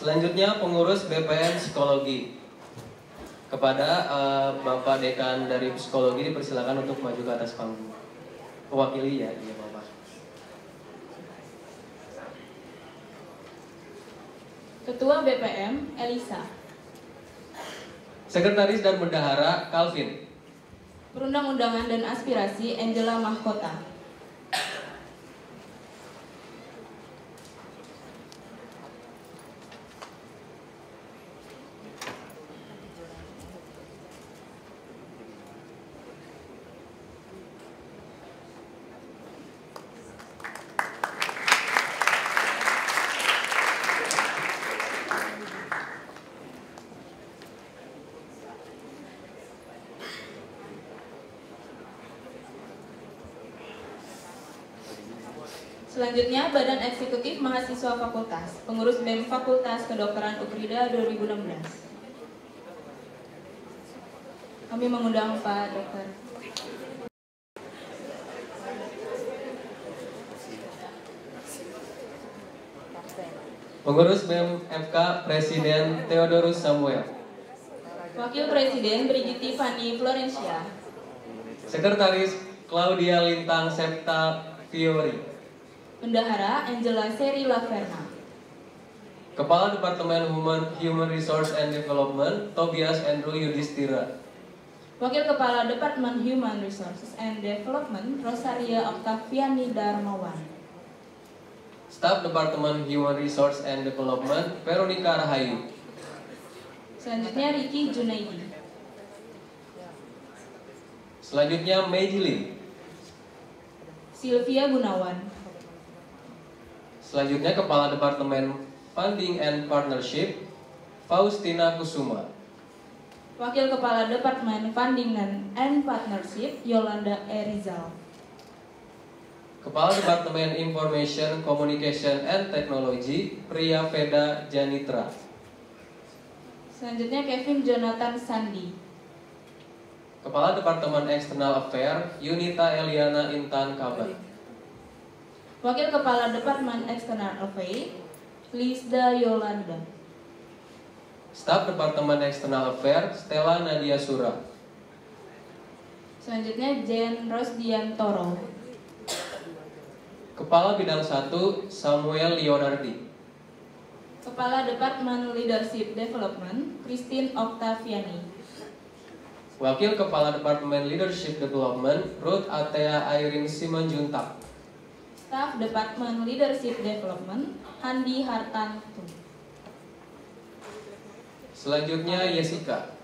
Selanjutnya pengurus BPM Psikologi. Kepada Bapak Dekan dari Psikologi dipersilakan untuk maju ke atas panggung. Mewakili ya, iya Bapak. Ketua BPM Elisa. Sekretaris dan Bendahara Calvin. Perundang-undangan dan Aspirasi Angela Mahkota. Selanjutnya, Badan Eksekutif Mahasiswa Fakultas, Pengurus BEM Fakultas Kedokteran Ukrida 2016. Kami mengundang Pak Dokter. Pengurus BEM FK Presiden Theodorus Samuel. Wakil Presiden Brigitte Fanny Florencia. Sekretaris Claudia Lintang Septa Fiori. Bendahara Angela Seri Laverna. Kepala Departemen Human Resource and Development Tobias Andrew Yudhistira. Wakil Kepala Departemen Human Resources and Development Rosaria Octaviani Darmawan. Staf Departemen Human Resource and Development Veronica Rahayu. Selanjutnya Ricky Junaidi. Selanjutnya Meijilin. Sylvia Gunawan. Selanjutnya Kepala Departemen Funding and Partnership Faustina Kusuma. Wakil Kepala Departemen Funding and Partnership Yolanda Erizal. Kepala Departemen Information Communication and Technology Priya Veda Janitra. Selanjutnya Kevin Jonathan Sandi. Kepala Departemen External Affairs Yunita Eliana Intan Kabat. Wakil Kepala Departemen External Affairs Lisda Yolanda. Staf Departemen External Affairs Stella Nadia Sura. Selanjutnya Jen Rosdiantoro. Kepala Bidang 1 Samuel Leonardi. Kepala Departemen Leadership Development Christine Octaviani. Wakil Kepala Departemen Leadership Development Ruth Atea Airin Simanjuntak. Staf Departemen Leadership Development Handi Hartanto. Selanjutnya Jessica.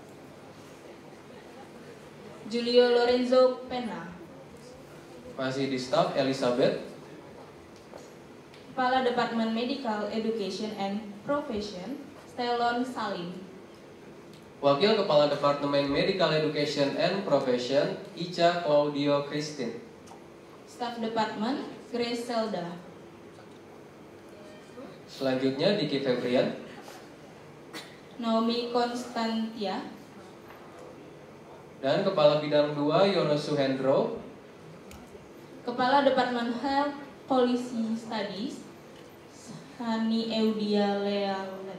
Julio Lorenzo Pena. Masih di staf Elizabeth. Kepala Departemen Medical Education and Profession Stelon Salim. Wakil Kepala Departemen Medical Education and Profession Ica Claudio Christine. Staf Departemen Grace Selda. Selanjutnya Diki Febrian. Naomi Konstantia. Dan Kepala Bidang 2 Yono Suhendro. Kepala Departemen Health Policy Studies Hani Eudia Lealen.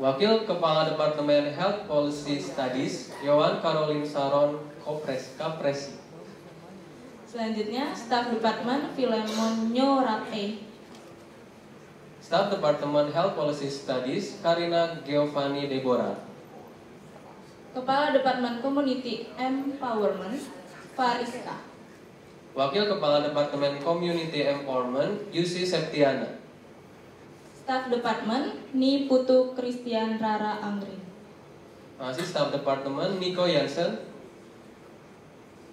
Wakil Kepala Departemen Health Policy Studies Yohan Caroline Saron Kapresi. Selanjutnya Staf Departemen Filemon Nyorate. Staf Departemen Health Policy Studies Karina Giovanni Deborah. Kepala Departemen Community Empowerment Fariska. Wakil Kepala Departemen Community Empowerment Yusi Septiana. Staf Departemen Ni Putu Christian Rara Anggrin. Masih Staf Departemen Nico Jansen.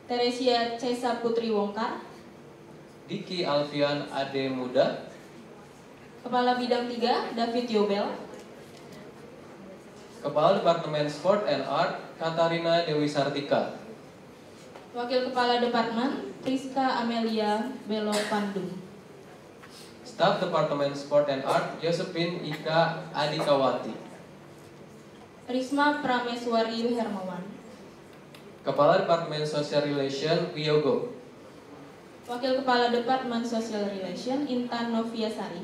Teresia Cesa Putri Wongkar. Diki Alfian Ade Muda. Kepala Bidang 3 David Yobel. Kepala Departemen Sport and Art Katarina Dewi Sartika. Wakil Kepala Departemen Priska Amelia Belo Pandung. Staf Departemen Sport and Art Josephine Ika Adikawati. Risma Prameswari Hermawan. Kepala Departemen Social Relation Wiyogo. Wakil Kepala Departemen Social Relation Intan Noviasari.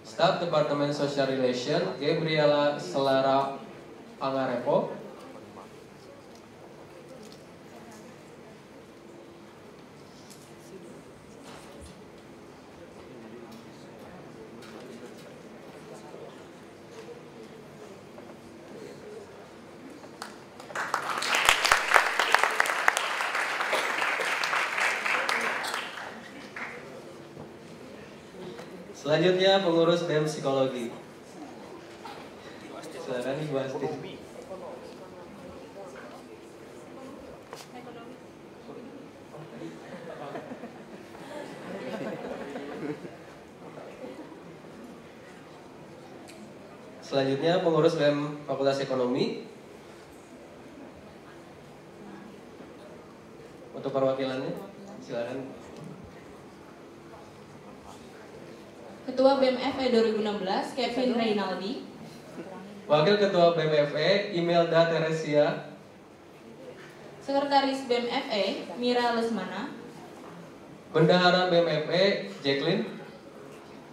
Staf Departemen Social Relation Gabriela Selara Pangarepo. Selanjutnya pengurus BEM Psikologi. Silakan Ibu Asti. Selanjutnya pengurus BEM Fakultas Ekonomi. Untuk perwakilannya, silakan. Ketua BEM FE 2016 Kevin Reynaldi. Wakil Ketua BEM FE Imelda Teresia. Sekretaris BEM FE Mira Lesmana. Bendahara BEM FE Jacqueline.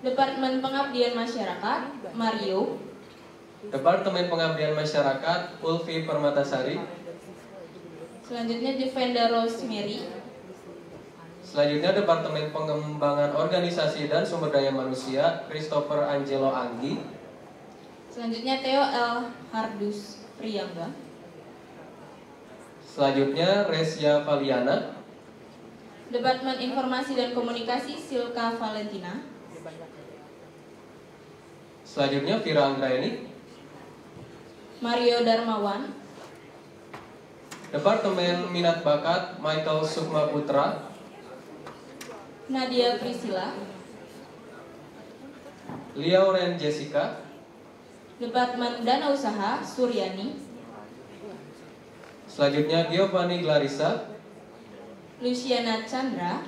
Departemen Pengabdian Masyarakat Mario. Departemen Pengabdian Masyarakat Ulfi Permatasari. Selanjutnya Devenda Rosemary. Selanjutnya Departemen Pengembangan Organisasi dan Sumber Daya Manusia Christopher Angelo Anggi. Selanjutnya Theo L. Hardus Priyangga. Selanjutnya Resia Valiana. Departemen Informasi dan Komunikasi Silka Valentina. Selanjutnya Vira Anggraeni. Mario Darmawan. Departemen Minat Bakat Michael Sukma Putra. Nadia Priscilla. Liauren Jessica. Departemen Dana Usaha Suryani. Selanjutnya Giovanni Clarissa. Luciana Chandra.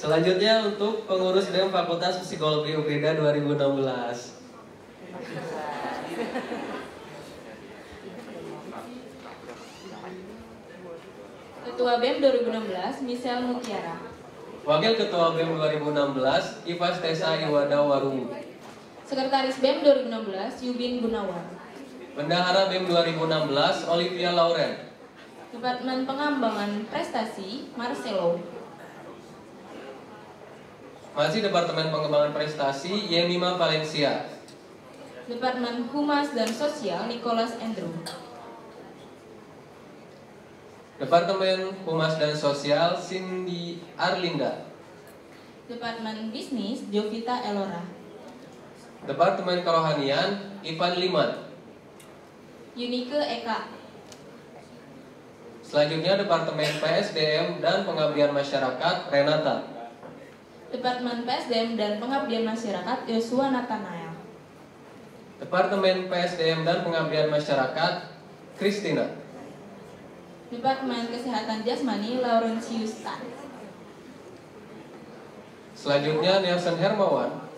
Selanjutnya untuk pengurus BEM Fakultas Psikologi UPIDA 2016. Ketua BEM 2016, Michelle Mutiara. Wakil Ketua BEM 2016, Ivas Tessa Iwada Warumu. Sekretaris BEM 2016, Yubin Gunawan. Bendahara BEM 2016, Olivia Lauren. Departemen Pengembangan Prestasi, Marcelo. Masih Departemen Pengembangan Prestasi, Yemima Valencia. Departemen Humas dan Sosial, Nicholas Andrew. Departemen Humas dan Sosial, Cindy Arlinda. Departemen Bisnis, Jovita Elora. Departemen Kerohanian, Ivan Liman. Yunike Eka. Selanjutnya Departemen PSDM dan Pengabdian Masyarakat, Renata. Departemen PSDM dan Pengabdian Masyarakat, Yosua Nathanael. Departemen PSDM dan Pengabdian Masyarakat, Christina. Departemen Kesehatan Jasmani, Laurentius Tan. Selanjutnya Nelson Hermawan.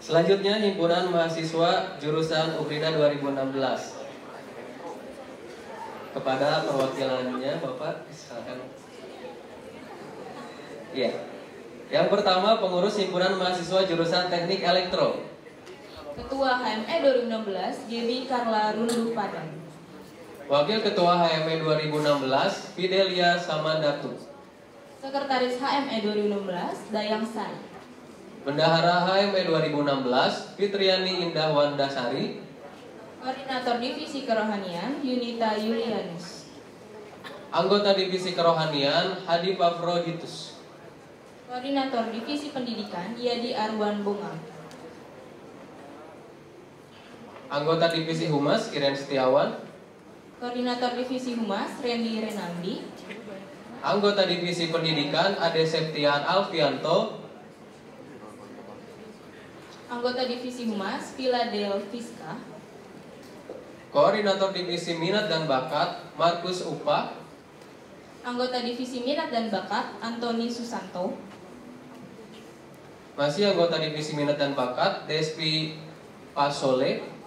Selanjutnya Himpunan Mahasiswa Jurusan UPIDA 2016. Kepada perwakilannya Bapak, silakan. Iya. Yang pertama pengurus Himpunan Mahasiswa Jurusan Teknik Elektro. Ketua HME 2016, Gaby Carla Rundu Padang. Wakil Ketua HME 2016, Fidelia Samandatu. Sekretaris HME 2016, Dayang Sari. Bendahara HME 2016, Fitriani Indah Wandasari. Koordinator Divisi Kerohanian, Yunita Yulianus. Anggota Divisi Kerohanian, Hadi Pafroditus. Koordinator Divisi Pendidikan, Yadi Arwan Bunga. Anggota Divisi Humas, Kiren Setiawan. Koordinator Divisi Humas, Randy Renaldi. Anggota Divisi Pendidikan, Ade Septian Alfianto. Anggota Divisi Humas, Philadel Fiska. Koordinator Divisi Minat dan Bakat, Markus Upa. Anggota Divisi Minat dan Bakat, Antoni Susanto. Masih anggota Divisi Minat dan Bakat, Despi Pasole.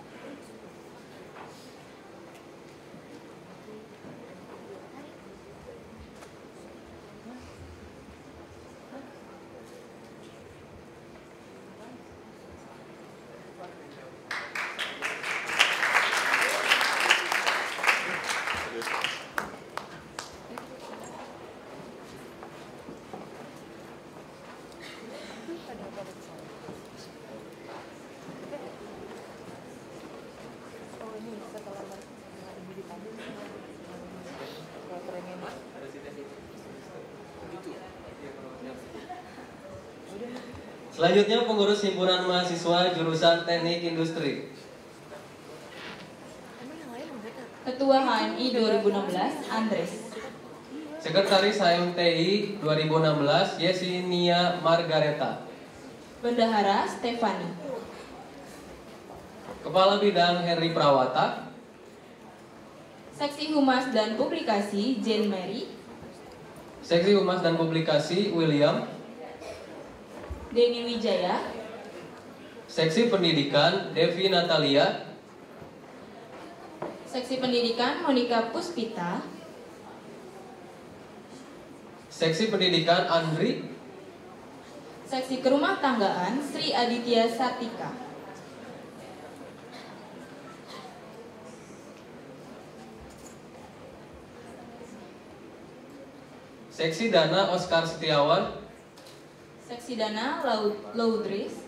Selanjutnya pengurus Himpunan Mahasiswa Jurusan Teknik Industri. Ketua HMI 2016, Andres. Sekretaris HMTI 2016, Yesinia Margareta. Bendahara, Stefani. Kepala Bidang Henry Prawata. Seksi Humas dan Publikasi, Jane Mary. Seksi Humas dan Publikasi, William. Denny Wijaya. Seksi Pendidikan, Devi Natalia. Seksi Pendidikan, Monika Puspita. Seksi Pendidikan, Andri. Seksi Kerumah Tanggaan, Sri Aditya Satika. Seksi Dana Oscar Setiawan. Seksi Dana Laudris.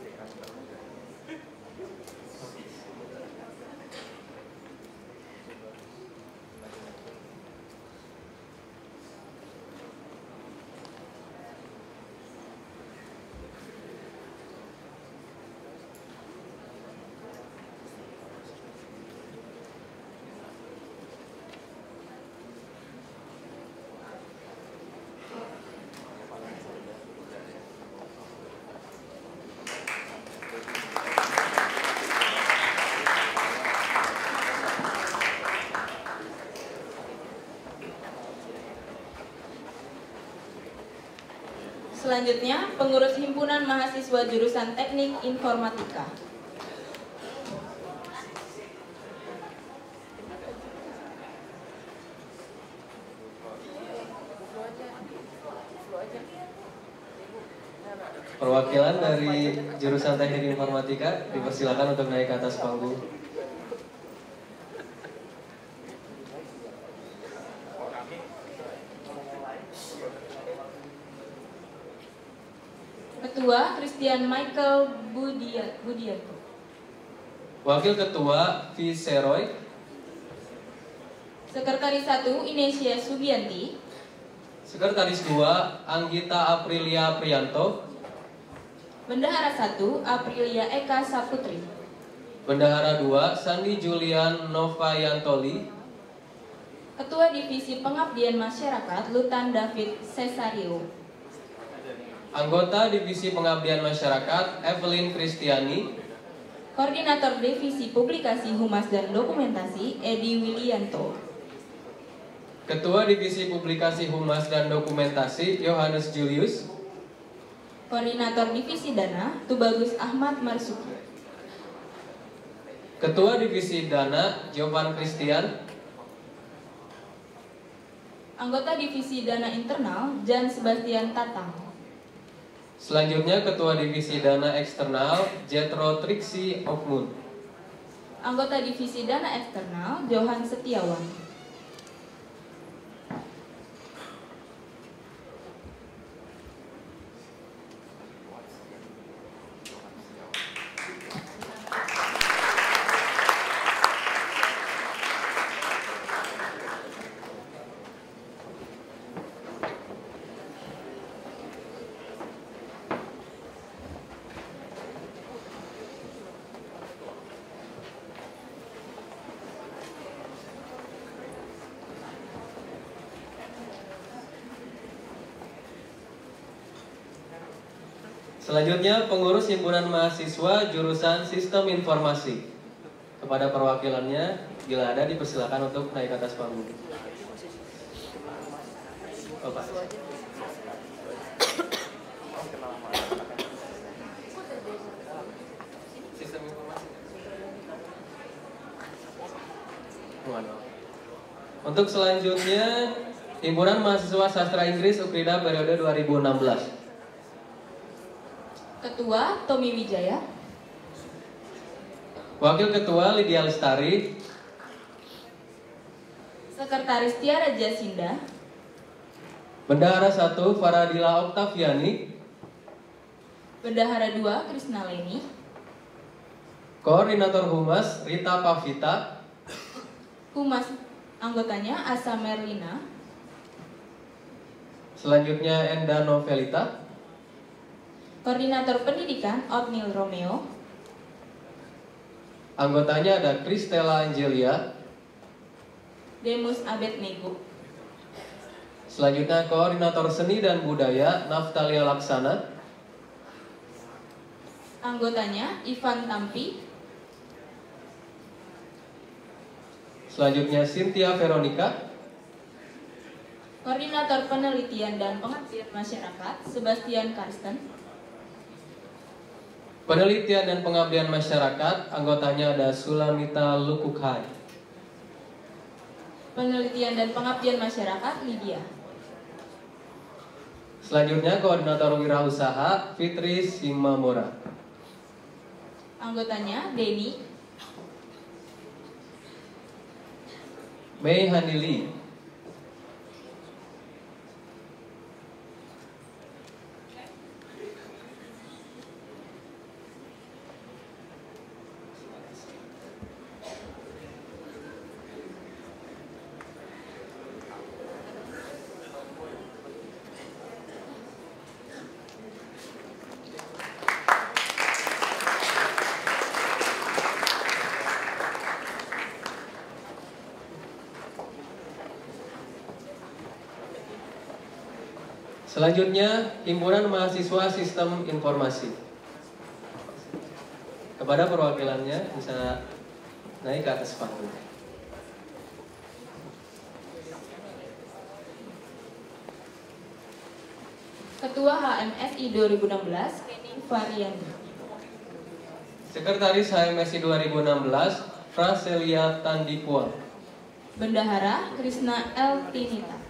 Selanjutnya, pengurus Himpunan Mahasiswa Jurusan Teknik Informatika. Perwakilan dari jurusan Teknik Informatika dipersilakan untuk naik ke atas panggung. Ketua Christian Michael Budianto. Wakil Ketua Viceroy. Sekretaris 1 Inesia Sugianti. Sekretaris 2 Anggita Aprilia Prianto. Bendahara 1 Aprilia Eka Saputri. Bendahara 2 Sandi Julian Novayantoli. Ketua Divisi Pengabdian Masyarakat Lutan David Cesario. Anggota Divisi Pengabdian Masyarakat Evelyn Kristiani. Koordinator Divisi Publikasi Humas dan Dokumentasi Edi Wilianto. Ketua Divisi Publikasi Humas dan Dokumentasi Yohanes Julius. Koordinator Divisi Dana Tubagus Ahmad Marsuki. Ketua Divisi Dana Jovan Christian. Anggota Divisi Dana Internal Jan Sebastian Tatang. Selanjutnya Ketua Divisi Dana Eksternal Jetro Triksi Okmun. Anggota Divisi Dana Eksternal Johan Setiawan. Selanjutnya pengurus Himpunan Mahasiswa Jurusan Sistem Informasi. Kepada perwakilannya, bila ada dipersilakan untuk naik ke atas panggung. Bapak. Sistem Informasi. Untuk selanjutnya, Himpunan Mahasiswa Sastra Inggris Ukrida periode 2016. Ketua Tommy Wijaya. Wakil Ketua Lydia Lestari. Sekretaris Tiara Jasinda. Bendahara 1 Faradila Oktaviani. Bendahara 2 Krisna Leni. Koordinator Humas Rita Pavita. Humas anggotanya Asa Merlina. Selanjutnya Enda Novelita. Koordinator Pendidikan Otnil Romeo. Anggotanya ada Kristela Angelia. Demus Abednego. Selanjutnya Koordinator Seni dan Budaya Naftalia Laksana. Anggotanya Ivan Tampi. Selanjutnya Cynthia Veronica. Koordinator Penelitian dan Pengabdian Masyarakat Sebastian Karsten. Penelitian dan Pengabdian Masyarakat, anggotanya ada Sulamita Lukukhai. Penelitian dan Pengabdian Masyarakat Lydia. Selanjutnya Koordinator Wirausaha Fitri Simamora. Anggotanya Denny. Mei Handili. Selanjutnya, Himpunan Mahasiswa Sistem Informasi. Kepada perwakilannya bisa naik ke atas panggung. Ketua HMSI 2016, Kenny Variandi. Sekretaris HMSI 2016, Fraselia Tandipua. Bendahara, Krisna L. Tinita.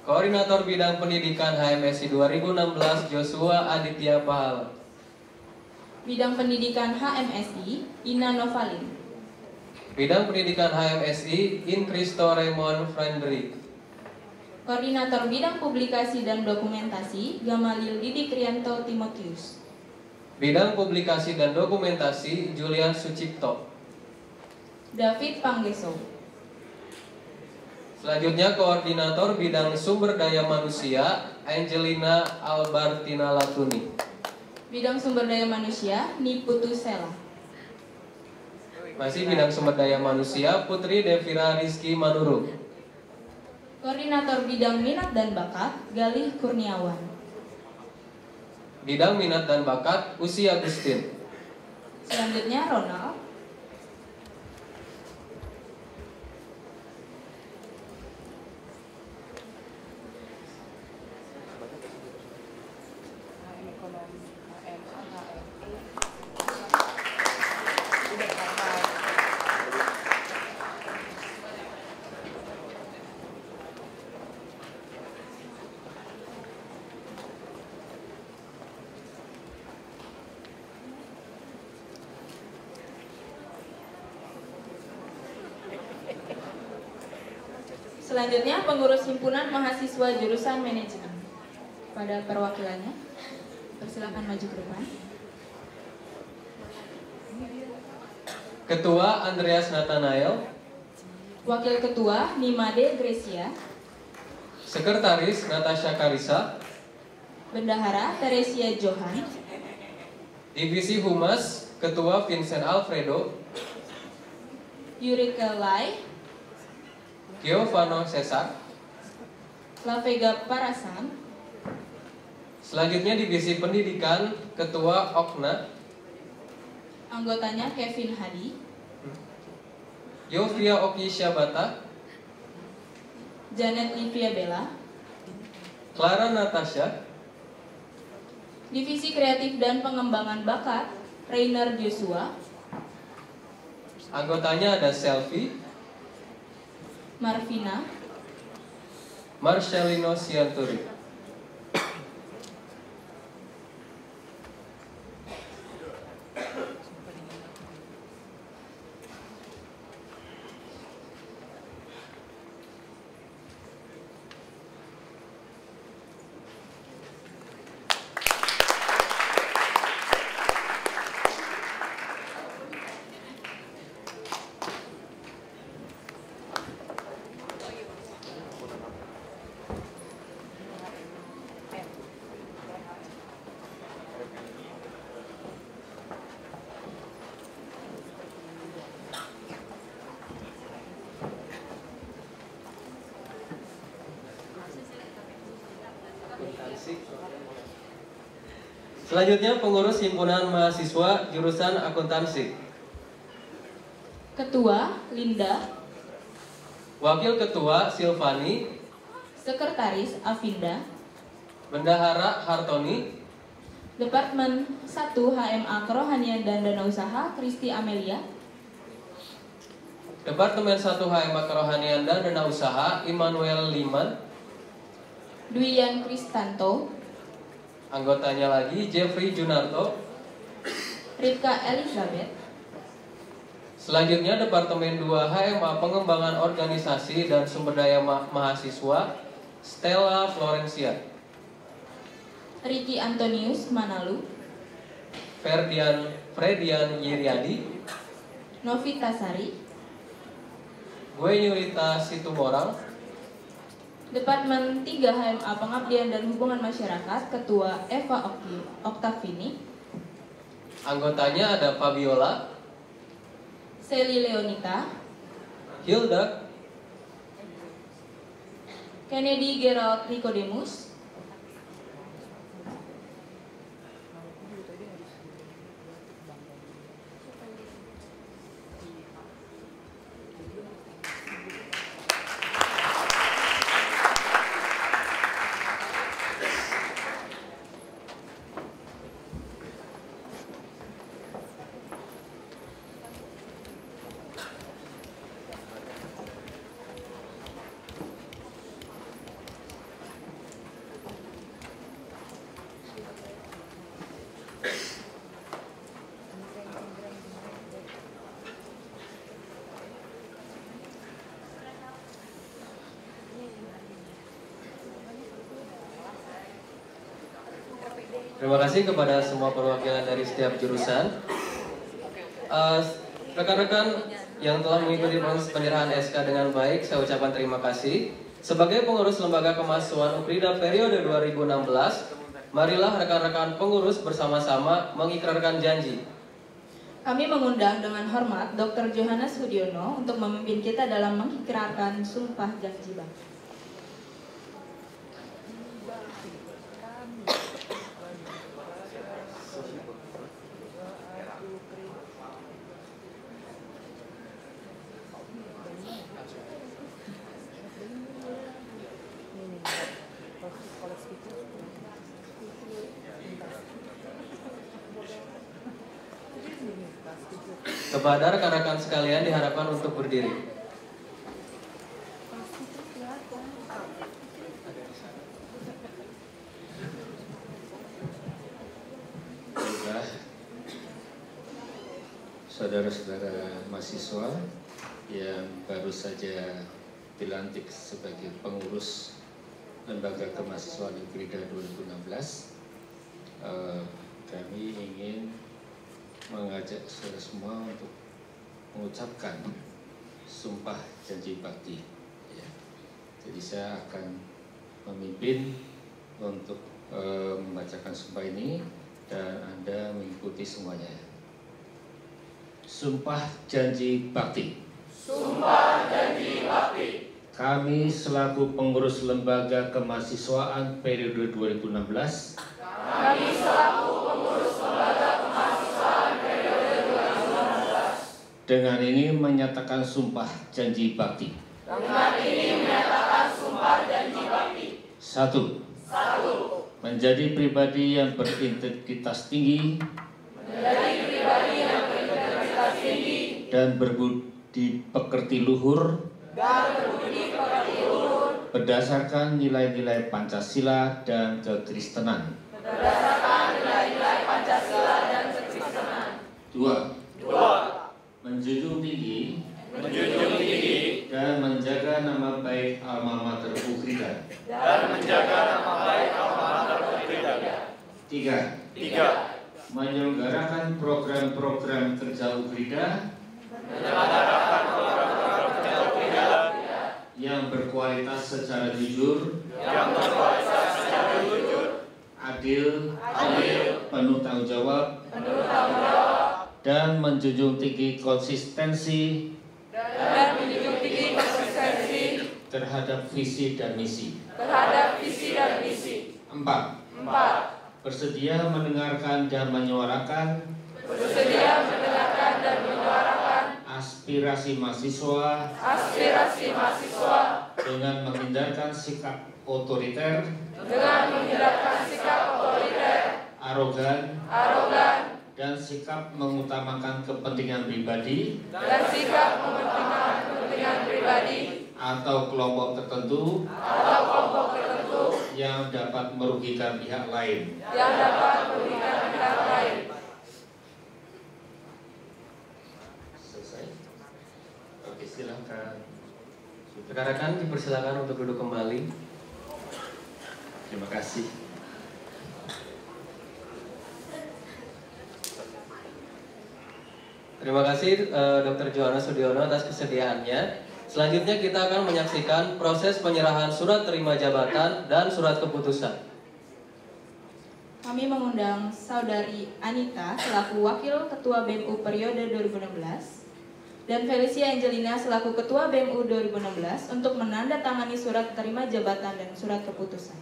Koordinator Bidang Pendidikan HMSI 2016, Joshua Aditya Pahala. Bidang Pendidikan HMSI, Ina Novalin. Bidang Pendidikan HMSI, Incristo Raymond Friendrich. Koordinator Bidang Publikasi dan Dokumentasi, Gamalil Didi Krianto Timotius. Bidang Publikasi dan Dokumentasi, Julian Sucipto. David Panggeso. Selanjutnya Koordinator Bidang Sumber Daya Manusia, Angelina Albertina Latuni. Bidang Sumber Daya Manusia, Niputu Sela. Masih Bidang Sumber Daya Manusia, Putri Devira Rizky Manurung. Koordinator Bidang Minat dan Bakat, Galih Kurniawan. Bidang Minat dan Bakat, Usi Agustin. Selanjutnya Ronald. Selanjutnya pengurus himpunan mahasiswa jurusan manajemen. Pada perwakilannya, persilakan maju ke depan. Ketua Andreas Nathanael. Wakil Ketua Nimade Grecia. Sekretaris Natasha Karisa. Bendahara Teresia Johan. Divisi Humas Ketua Vincent Alfredo. Yurika Lai. Giovanno Cesar. Lavega Parasan. Selanjutnya Divisi Pendidikan Ketua Okna. Anggotanya Kevin Hadi. Yovia Oki Syabata. Janet Livia Bella. Clara Natasha. Divisi Kreatif dan Pengembangan Bakat Rainer Joshua. Anggotanya ada Selvi, Marvina. Marcelino Sianturi. Selanjutnya pengurus himpunan mahasiswa jurusan akuntansi. Ketua Linda. Wakil Ketua Silvani. Sekretaris Avinda. Bendahara Hartoni. Departemen 1 HMA Kerohanian dan Dana Usaha Kristi Amelia. Departemen 1 HMA Kerohanian dan Dana Usaha Immanuel Liman. Dwian Kristanto. Anggotanya lagi Jeffrey Junarto. Rika Elizabeth. Selanjutnya Departemen 2 HMA Pengembangan Organisasi dan Sumber Daya Mahasiswa Stella Florencia. Ricky Antonius Manalu. Fredian Yiriadi. Novita Sari. Gue Yurita Situmorang. Departemen 3 HMA Pengabdian dan Hubungan Masyarakat Ketua Eva Oktavini. Anggotanya ada Fabiola, Sally Leonita. Hilda, Kennedy Gerald Nicodemus. Terima kasih kepada semua perwakilan dari setiap jurusan. Rekan-rekan yang telah mengikuti proses penyerahan SK dengan baik, saya ucapkan terima kasih. Sebagai pengurus Lembaga Kemahasiswaan UKRIDA periode 2016, marilah rekan-rekan pengurus bersama-sama mengikrarkan janji. Kami mengundang dengan hormat Dr. Johannes Sudiono untuk memimpin kita dalam mengikrarkan sumpah janji bakti. Kepada rekan-rekan sekalian diharapkan untuk berdiri. Baiklah, saudara-saudara mahasiswa yang baru saja dilantik sebagai pengurus Lembaga Kemahasiswaan UKRIDA 2016, kami ingin mengajak saudara semua untuk mengucapkan sumpah janji bakti. Ya. Jadi saya akan memimpin untuk membacakan sumpah ini dan Anda mengikuti semuanya. Sumpah janji bakti. Sumpah janji bakti. Kami selaku pengurus Lembaga Kemahasiswaan periode 2016. Kami selaku pengurus Lembaga Kemahasiswaan periode 2016. Dengan ini menyatakan sumpah janji bakti. Dengan ini menyatakan sumpah janji bakti. 1. Menjadi pribadi yang berintegritas tinggi. Menjadi pribadi yang berintegritas tinggi. Dan berbudi pekerti luhur. Berdasarkan nilai-nilai Pancasila dan kekristenan. Berdasarkan nilai-nilai Pancasila dan kekristenan. 2. Menjunjung tinggi dan menjaga nama baik alma mater UKRIDA. 3. Menyelenggarakan program-program kerja UKRIDA yang berkualitas secara jujur, adil, penuh tanggung jawab, dan menjunjung tinggi konsistensi terhadap visi dan misi. 4. Bersedia mendengarkan dan menyuarakan aspirasi mahasiswa dengan menghindarkan sikap otoriter, arogan, dan sikap mengutamakan kepentingan pribadi atau kelompok tertentu yang dapat merugikan pihak lain. Selesai. Oke, silakan. Rekan-rekan dipersilakan untuk duduk kembali. Terima kasih. Terima kasih Dr. Johannes Sudiono atas kesediaannya. Selanjutnya kita akan menyaksikan proses penyerahan surat terima jabatan dan surat keputusan. Kami mengundang Saudari Anita selaku Wakil Ketua BEMU periode 2016 dan Felicia Angelina selaku Ketua BEMU 2016 untuk menandatangani surat terima jabatan dan surat keputusan.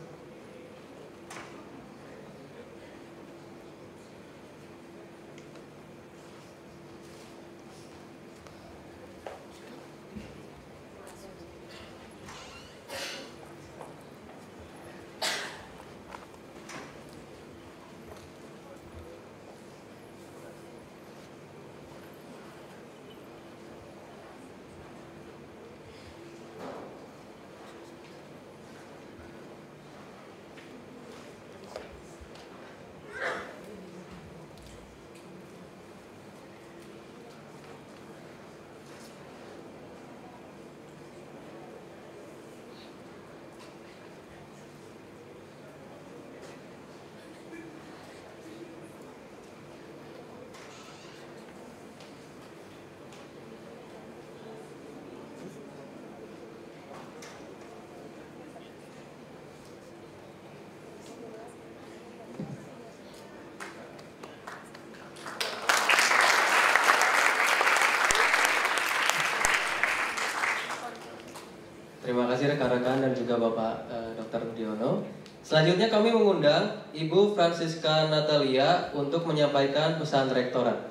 juga Bapak Dr. Sudiono. Selanjutnya kami mengundang Ibu Francisca Natalia untuk menyampaikan pesan rektorat.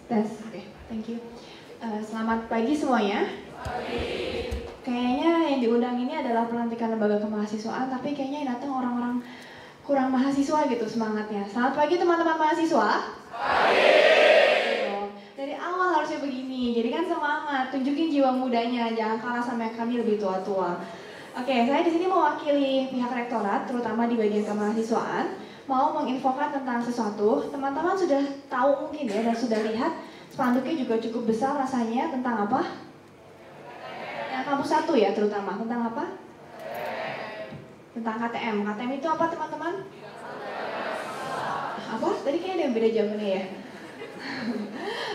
Tes, oke, thank you. Selamat pagi semuanya. Kayaknya yang diundang ini adalah pelantikan lembaga kemahasiswaan, tapi kayaknya yang datang orang-orang kurang mahasiswa gitu semangatnya. Selamat pagi teman-teman mahasiswa. Dari awal harusnya begini, jadi kan semangat, tunjukin jiwa mudanya, jangan kalah sama yang kami lebih tua-tua. Oke, saya di sini mewakili pihak rektorat, terutama di bagian kemahasiswaan, mau menginfokan tentang sesuatu. Teman-teman sudah tahu mungkin ya, dan sudah lihat spanduknya juga cukup besar rasanya tentang apa? Yang kampus 1 ya terutama, tentang apa? Tentang KTM. KTM itu apa teman-teman? Apa? Tadi kayaknya ada yang beda jawabannya ya.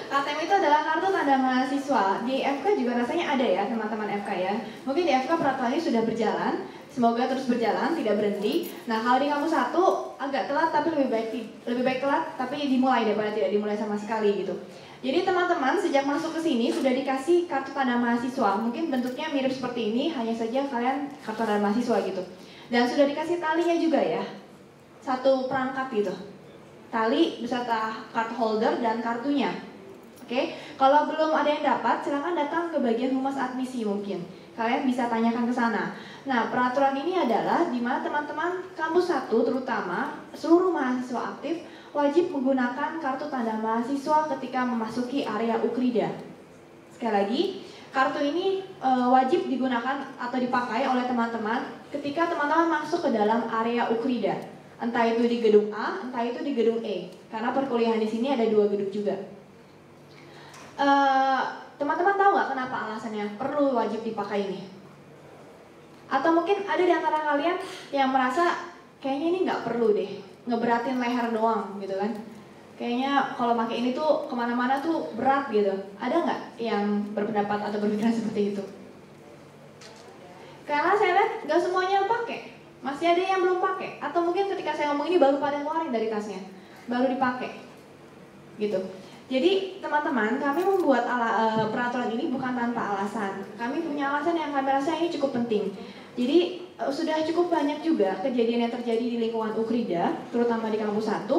KTM itu adalah kartu tanda mahasiswa. Di FK juga rasanya ada ya teman-teman FK ya. Mungkin di FK peraturannya sudah berjalan. Semoga terus berjalan, tidak berhenti. Nah, kalau di kampus 1 agak telat tapi lebih baik telat tapi dimulai daripada tidak dimulai sama sekali gitu. Jadi teman-teman sejak masuk ke sini sudah dikasih kartu tanda mahasiswa. Mungkin bentuknya mirip seperti ini, hanya saja kalian kartu tanda mahasiswa gitu. Dan sudah dikasih talinya juga ya. Satu perangkat gitu. Tali beserta card holder dan kartunya. Oke, kalau belum ada yang dapat, silakan datang ke bagian humas admisi mungkin. Kalian bisa tanyakan ke sana. Nah, peraturan ini adalah di mana teman-teman kampus 1 terutama seluruh mahasiswa aktif wajib menggunakan kartu tanda mahasiswa ketika memasuki area Ukrida. Sekali lagi, kartu ini wajib digunakan atau dipakai oleh teman-teman ketika teman-teman masuk ke dalam area Ukrida. Entah itu di gedung A, entah itu di gedung E. Karena perkuliahan di sini ada 2 gedung juga. Teman-teman tahu nggak kenapa alasannya perlu wajib dipakai ini? Atau mungkin ada di antara kalian yang merasa kayaknya ini nggak perlu deh, ngeberatin leher doang gitu kan? Kayaknya kalau pakai ini tuh kemana-mana tuh berat gitu. Ada nggak yang berpendapat atau berpikiran seperti itu? Karena saya lihat nggak semuanya pakai, masih ada yang belum pakai. Atau mungkin ketika saya ngomong ini baru pada ngeluarin dari tasnya, baru dipakai, gitu. Jadi teman-teman, kami membuat peraturan ini bukan tanpa alasan. Kami punya alasan yang kami rasa ini cukup penting. Jadi sudah cukup banyak juga kejadian yang terjadi di lingkungan Ukrida, terutama di kampus 1.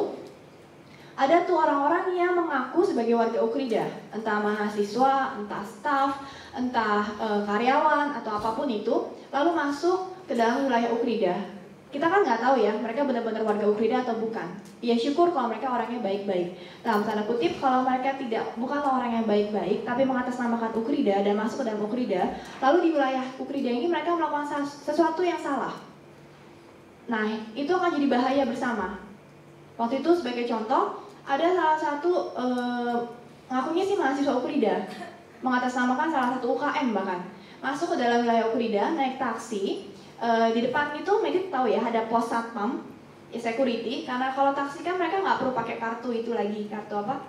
Ada tuh orang-orang yang mengaku sebagai warga Ukrida, entah mahasiswa, entah staf, entah karyawan atau apapun itu, lalu masuk ke dalam wilayah Ukrida. Kita kan nggak tahu ya, mereka benar-benar warga Ukrida atau bukan. Ya syukur kalau mereka orangnya baik-baik. Dalam tanda kutip, kalau mereka bukanlah orang yang baik-baik, tapi mengatasnamakan Ukrida dan masuk ke dalam Ukrida, lalu di wilayah Ukrida ini mereka melakukan sesuatu yang salah. Nah, itu akan jadi bahaya bersama. Waktu itu sebagai contoh, ada salah satu ngakunya sih mahasiswa Ukrida, mengatasnamakan salah satu UKM bahkan, masuk ke dalam wilayah Ukrida, naik taksi. Di depan itu Medit tahu ya ada pos satpam, security. Karena kalau taksi kan mereka nggak perlu pakai kartu itu lagi, kartu apa?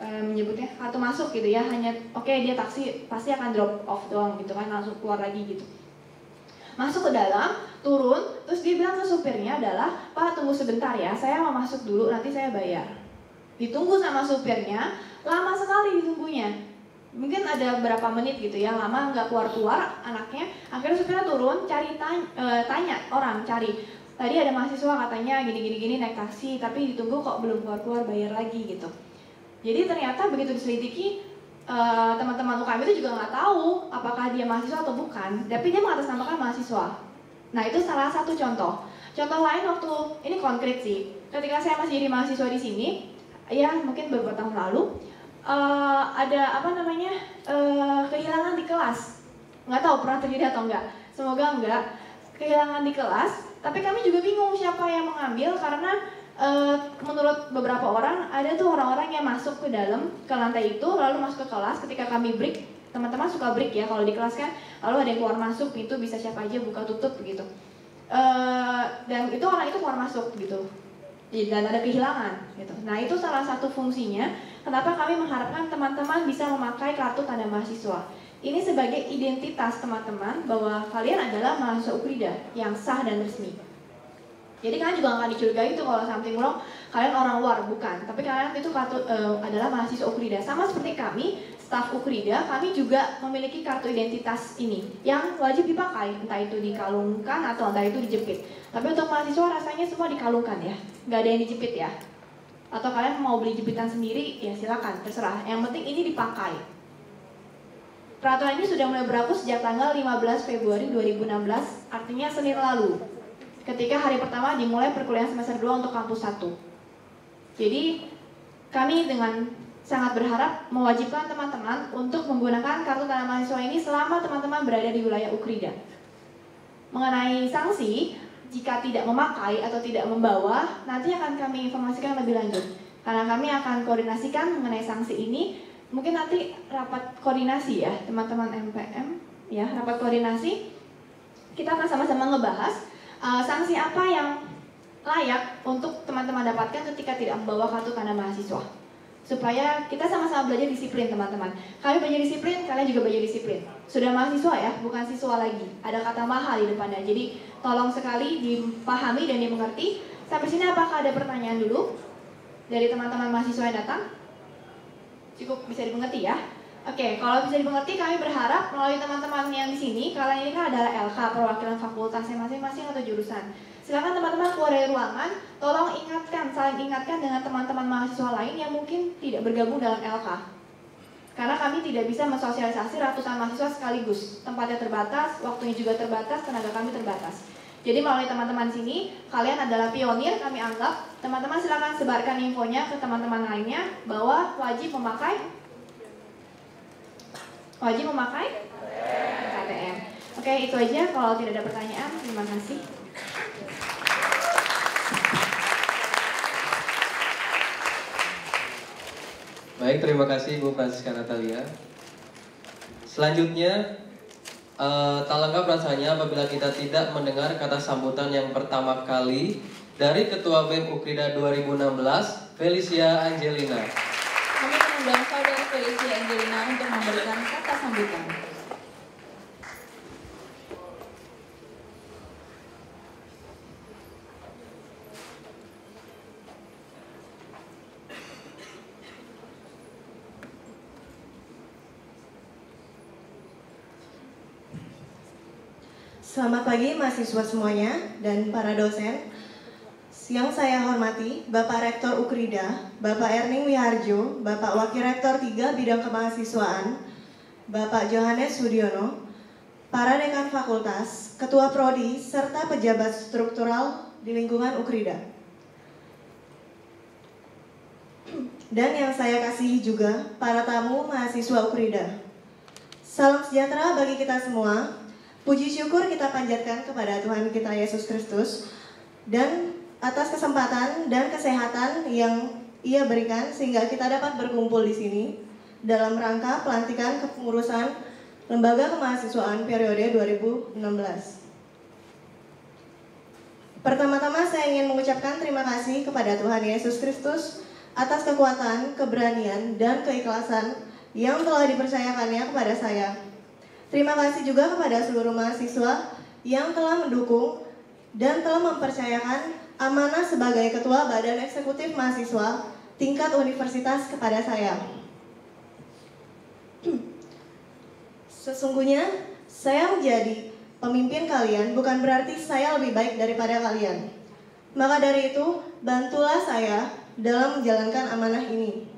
Menyebutnya kartu masuk gitu ya. Hanya oke, dia taksi pasti akan drop off doang gitu kan, langsung keluar lagi gitu. Masuk ke dalam, turun, terus dia bilang ke supirnya adalah, Pak tunggu sebentar ya, saya mau masuk dulu, nanti saya bayar. Ditunggu sama supirnya, lama sekali ditunggunya. Mungkin ada berapa menit gitu ya, lama nggak keluar-keluar anaknya. Akhirnya supirnya turun, tanya orang, cari. Tadi ada mahasiswa katanya gini-gini naik taksi, tapi ditunggu kok belum keluar-keluar bayar lagi gitu. Jadi ternyata begitu diselidiki, teman-teman UKM itu juga nggak tahu apakah dia mahasiswa atau bukan, tapi dia mengatasnamakan mahasiswa. Nah itu salah satu contoh. Contoh lain waktu, ini konkret sih, ketika saya masih jadi mahasiswa di sini, ya mungkin beberapa tahun lalu, ada kehilangan di kelas. Nggak tahu pernah terjadi atau enggak, semoga enggak. Kehilangan di kelas, tapi kami juga bingung siapa yang mengambil karena menurut beberapa orang ada tuh orang-orang yang masuk ke dalam ke lantai itu lalu masuk ke kelas ketika kami break. Teman-teman suka break ya kalau di kelas kan, lalu ada yang keluar masuk, pintu bisa siapa aja buka tutup begitu. Dan itu orang itu keluar masuk gitu. Dan ada kehilangan gitu. Nah itu salah satu fungsinya kenapa kami mengharapkan teman-teman bisa memakai kartu tanda mahasiswa. Ini sebagai identitas teman-teman bahwa kalian adalah mahasiswa Ukrida yang sah dan resmi. Jadi kalian juga akan dicurigai itu kalau something wrong, kalian orang luar, bukan. Tapi kalian itu adalah mahasiswa Ukrida. Sama seperti kami, staf Ukrida, kami juga memiliki kartu identitas ini yang wajib dipakai, entah itu dikalungkan atau entah itu dijepit. Tapi untuk mahasiswa rasanya semua dikalungkan ya, nggak ada yang dijepit ya. Atau kalian mau beli jepitan sendiri, ya silakan, terserah. Yang penting ini dipakai. Peraturan ini sudah mulai berlaku sejak tanggal 15 Februari 2016, artinya Senin lalu. Ketika hari pertama dimulai perkuliahan semester 2 untuk kampus 1. Jadi, kami dengan sangat berharap mewajibkan teman-teman untuk menggunakan kartu tanda mahasiswa ini selama teman-teman berada di wilayah Ukrida. Mengenai sanksi, jika tidak memakai atau tidak membawa, nanti akan kami informasikan lebih lanjut. Karena kami akan koordinasikan mengenai sanksi ini. Mungkin nanti rapat koordinasi ya, teman-teman MPM, ya rapat koordinasi. Kita akan sama-sama ngebahas sanksi apa yang layak untuk teman-teman dapatkan ketika tidak membawa kartu tanda mahasiswa. Supaya kita sama-sama belajar disiplin teman-teman. Kami belajar disiplin, kalian juga belajar disiplin. Sudah mahasiswa ya, bukan siswa lagi. Ada kata mahal di depannya. Jadi tolong sekali dipahami dan dimengerti. Sampai sini apakah ada pertanyaan dulu dari teman-teman mahasiswa yang datang? Cukup bisa dimengerti ya. Oke, kalau bisa dimengerti, kami berharap melalui teman-teman yang di sini, kalian ini kan adalah LK, perwakilan fakultasnya masing-masing atau jurusan. Silakan teman-teman keluar dari ruangan, tolong ingatkan, saling ingatkan dengan teman-teman mahasiswa lain yang mungkin tidak bergabung dalam LK. Karena kami tidak bisa mensosialisasi ratusan mahasiswa sekaligus. Tempatnya terbatas, waktunya juga terbatas, tenaga kami terbatas. Jadi melalui teman-teman sini, kalian adalah pionir, kami anggap. Teman-teman silakan sebarkan infonya ke teman-teman lainnya bahwa wajib memakai KTM. Oke, itu aja. Kalau tidak ada pertanyaan, terima kasih. Baik, terima kasih Bu Francisca Natalia. Selanjutnya, tak lengkap rasanya apabila kita tidak mendengar kata sambutan yang pertama kali dari Ketua BEM Ukrida 2016, Felicia Angelina. Kami mengundang Saudara Felicia Angelina untuk memberikan kata sambutan. Selamat pagi mahasiswa semuanya dan para dosen. Yang saya hormati Bapak Rektor Ukrida, Bapak Erning Wiharjo, Bapak Wakil Rektor 3 Bidang Kemahasiswaan, Bapak Johannes Sudiono, para dekan fakultas, ketua prodi, serta pejabat struktural di lingkungan Ukrida. Dan yang saya kasihi juga para tamu mahasiswa Ukrida. Salam sejahtera bagi kita semua. Puji syukur kita panjatkan kepada Tuhan kita Yesus Kristus dan atas kesempatan dan kesehatan yang Ia berikan sehingga kita dapat berkumpul di sini dalam rangka pelantikan kepengurusan Lembaga Kemahasiswaan periode 2016. Pertama-tama saya ingin mengucapkan terima kasih kepada Tuhan Yesus Kristus atas kekuatan, keberanian, dan keikhlasan yang telah dipercayakannya kepada saya. Terima kasih juga kepada seluruh mahasiswa yang telah mendukung dan telah mempercayakan amanah sebagai Ketua Badan Eksekutif Mahasiswa tingkat universitas kepada saya. Sesungguhnya saya menjadi pemimpin kalian bukan berarti saya lebih baik daripada kalian. Maka dari itu, bantulah saya dalam menjalankan amanah ini.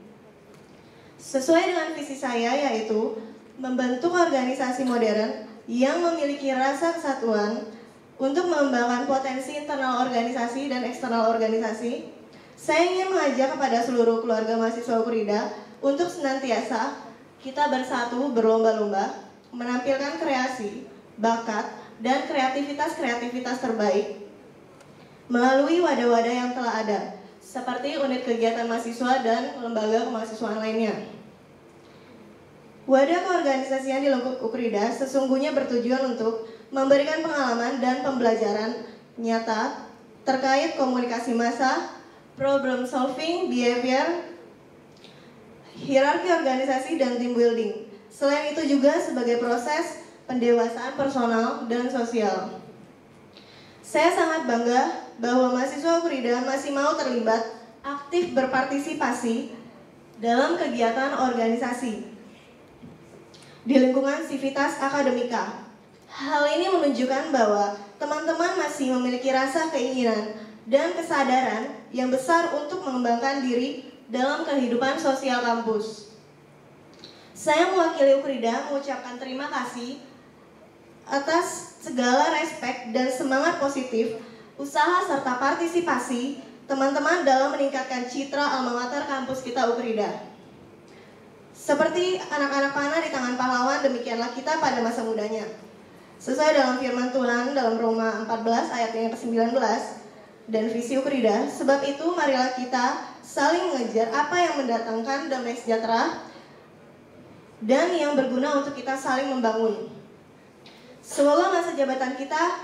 Sesuai dengan visi saya yaitu membentuk organisasi modern yang memiliki rasa kesatuan untuk mengembangkan potensi internal organisasi dan eksternal organisasi. Saya ingin mengajak kepada seluruh keluarga mahasiswa Ukrida untuk senantiasa kita bersatu berlomba-lomba menampilkan kreasi, bakat, dan kreativitas terbaik melalui wadah-wadah yang telah ada seperti unit kegiatan mahasiswa dan lembaga kemahasiswaan lainnya. Wadah keorganisasian di lingkup Ukrida sesungguhnya bertujuan untuk memberikan pengalaman dan pembelajaran nyata terkait komunikasi massa, problem solving, behavior, hierarki organisasi, dan team building, Selain itu juga sebagai proses pendewasaan personal dan sosial. Saya sangat bangga bahwa mahasiswa Ukrida masih mau terlibat aktif berpartisipasi dalam kegiatan organisasi di lingkungan Civitas Akademika. Hal ini menunjukkan bahwa teman-teman masih memiliki rasa keinginan dan kesadaran yang besar untuk mengembangkan diri dalam kehidupan sosial kampus. Saya mewakili Ukrida mengucapkan terima kasih atas segala respek dan semangat positif, usaha serta partisipasi teman-teman dalam meningkatkan citra alma mater kampus kita Ukrida. Seperti anak-anak panah di tangan pahlawan, demikianlah kita pada masa mudanya. Sesuai dalam firman Tuhan dalam Roma 14 ayat yang ke-19 dan visi Ukrida, sebab itu marilah kita saling mengejar apa yang mendatangkan damai sejahtera dan yang berguna untuk kita saling membangun. Semoga masa jabatan kita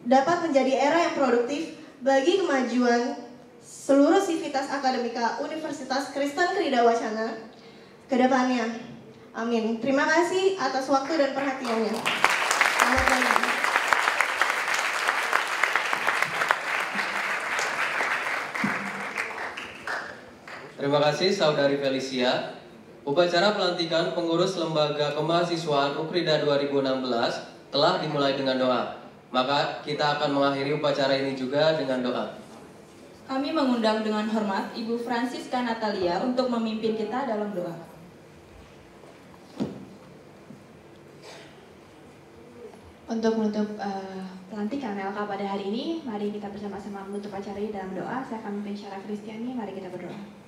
dapat menjadi era yang produktif bagi kemajuan seluruh Civitas Akademika Universitas Kristen Krida Wacana ke depannya. Amin. Terima kasih atas waktu dan perhatiannya. Selamat pagi. Terima kasih Saudari Felicia. Upacara pelantikan pengurus Lembaga Kemahasiswaan Ukrida 2016 telah dimulai dengan doa. Maka kita akan mengakhiri upacara ini juga dengan doa. Kami mengundang dengan hormat Ibu Francisca Natalia untuk memimpin kita dalam doa. Untuk menutup pelantikan LK pada hari ini, mari kita bersama-sama menutup acara ini dalam doa. Saya akan memimpin secara Kristiani, mari kita berdoa.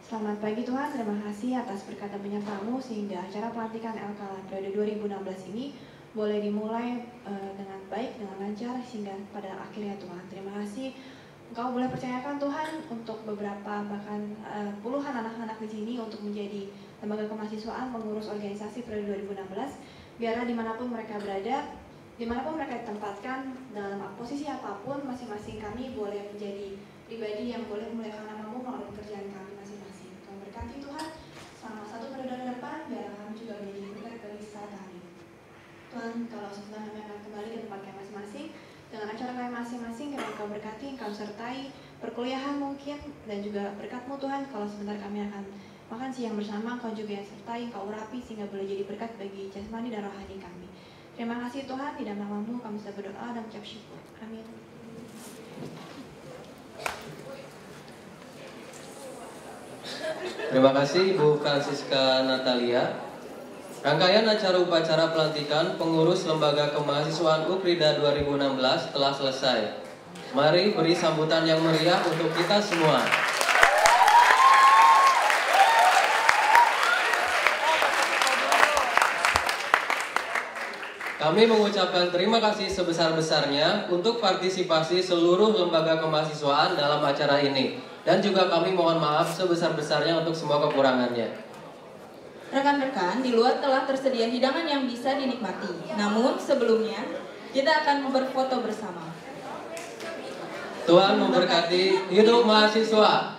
Selamat pagi Tuhan, terima kasih atas berkat dan penyertamu sehingga acara pelantikan LK periode 2016 ini boleh dimulai dengan baik, dengan lancar sehingga pada akhirnya Tuhan. Terima kasih Engkau boleh percayakan Tuhan untuk beberapa bahkan puluhan anak-anak di sini untuk menjadi lembaga kemahasiswaan pengurus organisasi periode 2016. Biarlah dimanapun mereka berada, dimanapun mereka ditempatkan dalam posisi apapun, masing-masing kami boleh menjadi pribadi yang boleh memuliakan namamu melalui pekerjaan kami masing-masing. Kami berkati Tuhan selama satu periode depan, biarlah kami juga menjadi berkat bagi sesama kami. Tuhan, kalau sebentar kami akan kembali ke tempat kami masing-masing dengan acara kami masing-masing, kami Engkau berkati, Engkau sertai perkuliahan mungkin dan juga berkat-Mu Tuhan. Kalau sebentar kami akan makan siang bersama, Engkau juga yang sertai, Engkau urapi sehingga boleh jadi berkat bagi jasmani dan rohani kami. Terima kasih Tuhan, di dalam nama-Mu kami sudah berdoa dan mengucap syukur. Amin. Terima kasih Ibu Francisca Natalia. Rangkaian acara upacara pelantikan pengurus Lembaga Kemahasiswaan Ukrida 2016 telah selesai. Mari beri sambutan yang meriah untuk kita semua. Kami mengucapkan terima kasih sebesar-besarnya untuk partisipasi seluruh lembaga kemahasiswaan dalam acara ini. Dan juga kami mohon maaf sebesar-besarnya untuk semua kekurangannya. Rekan-rekan, di luar telah tersedia hidangan yang bisa dinikmati. Namun sebelumnya, kita akan berfoto bersama. Tuhan memberkati hidup mahasiswa.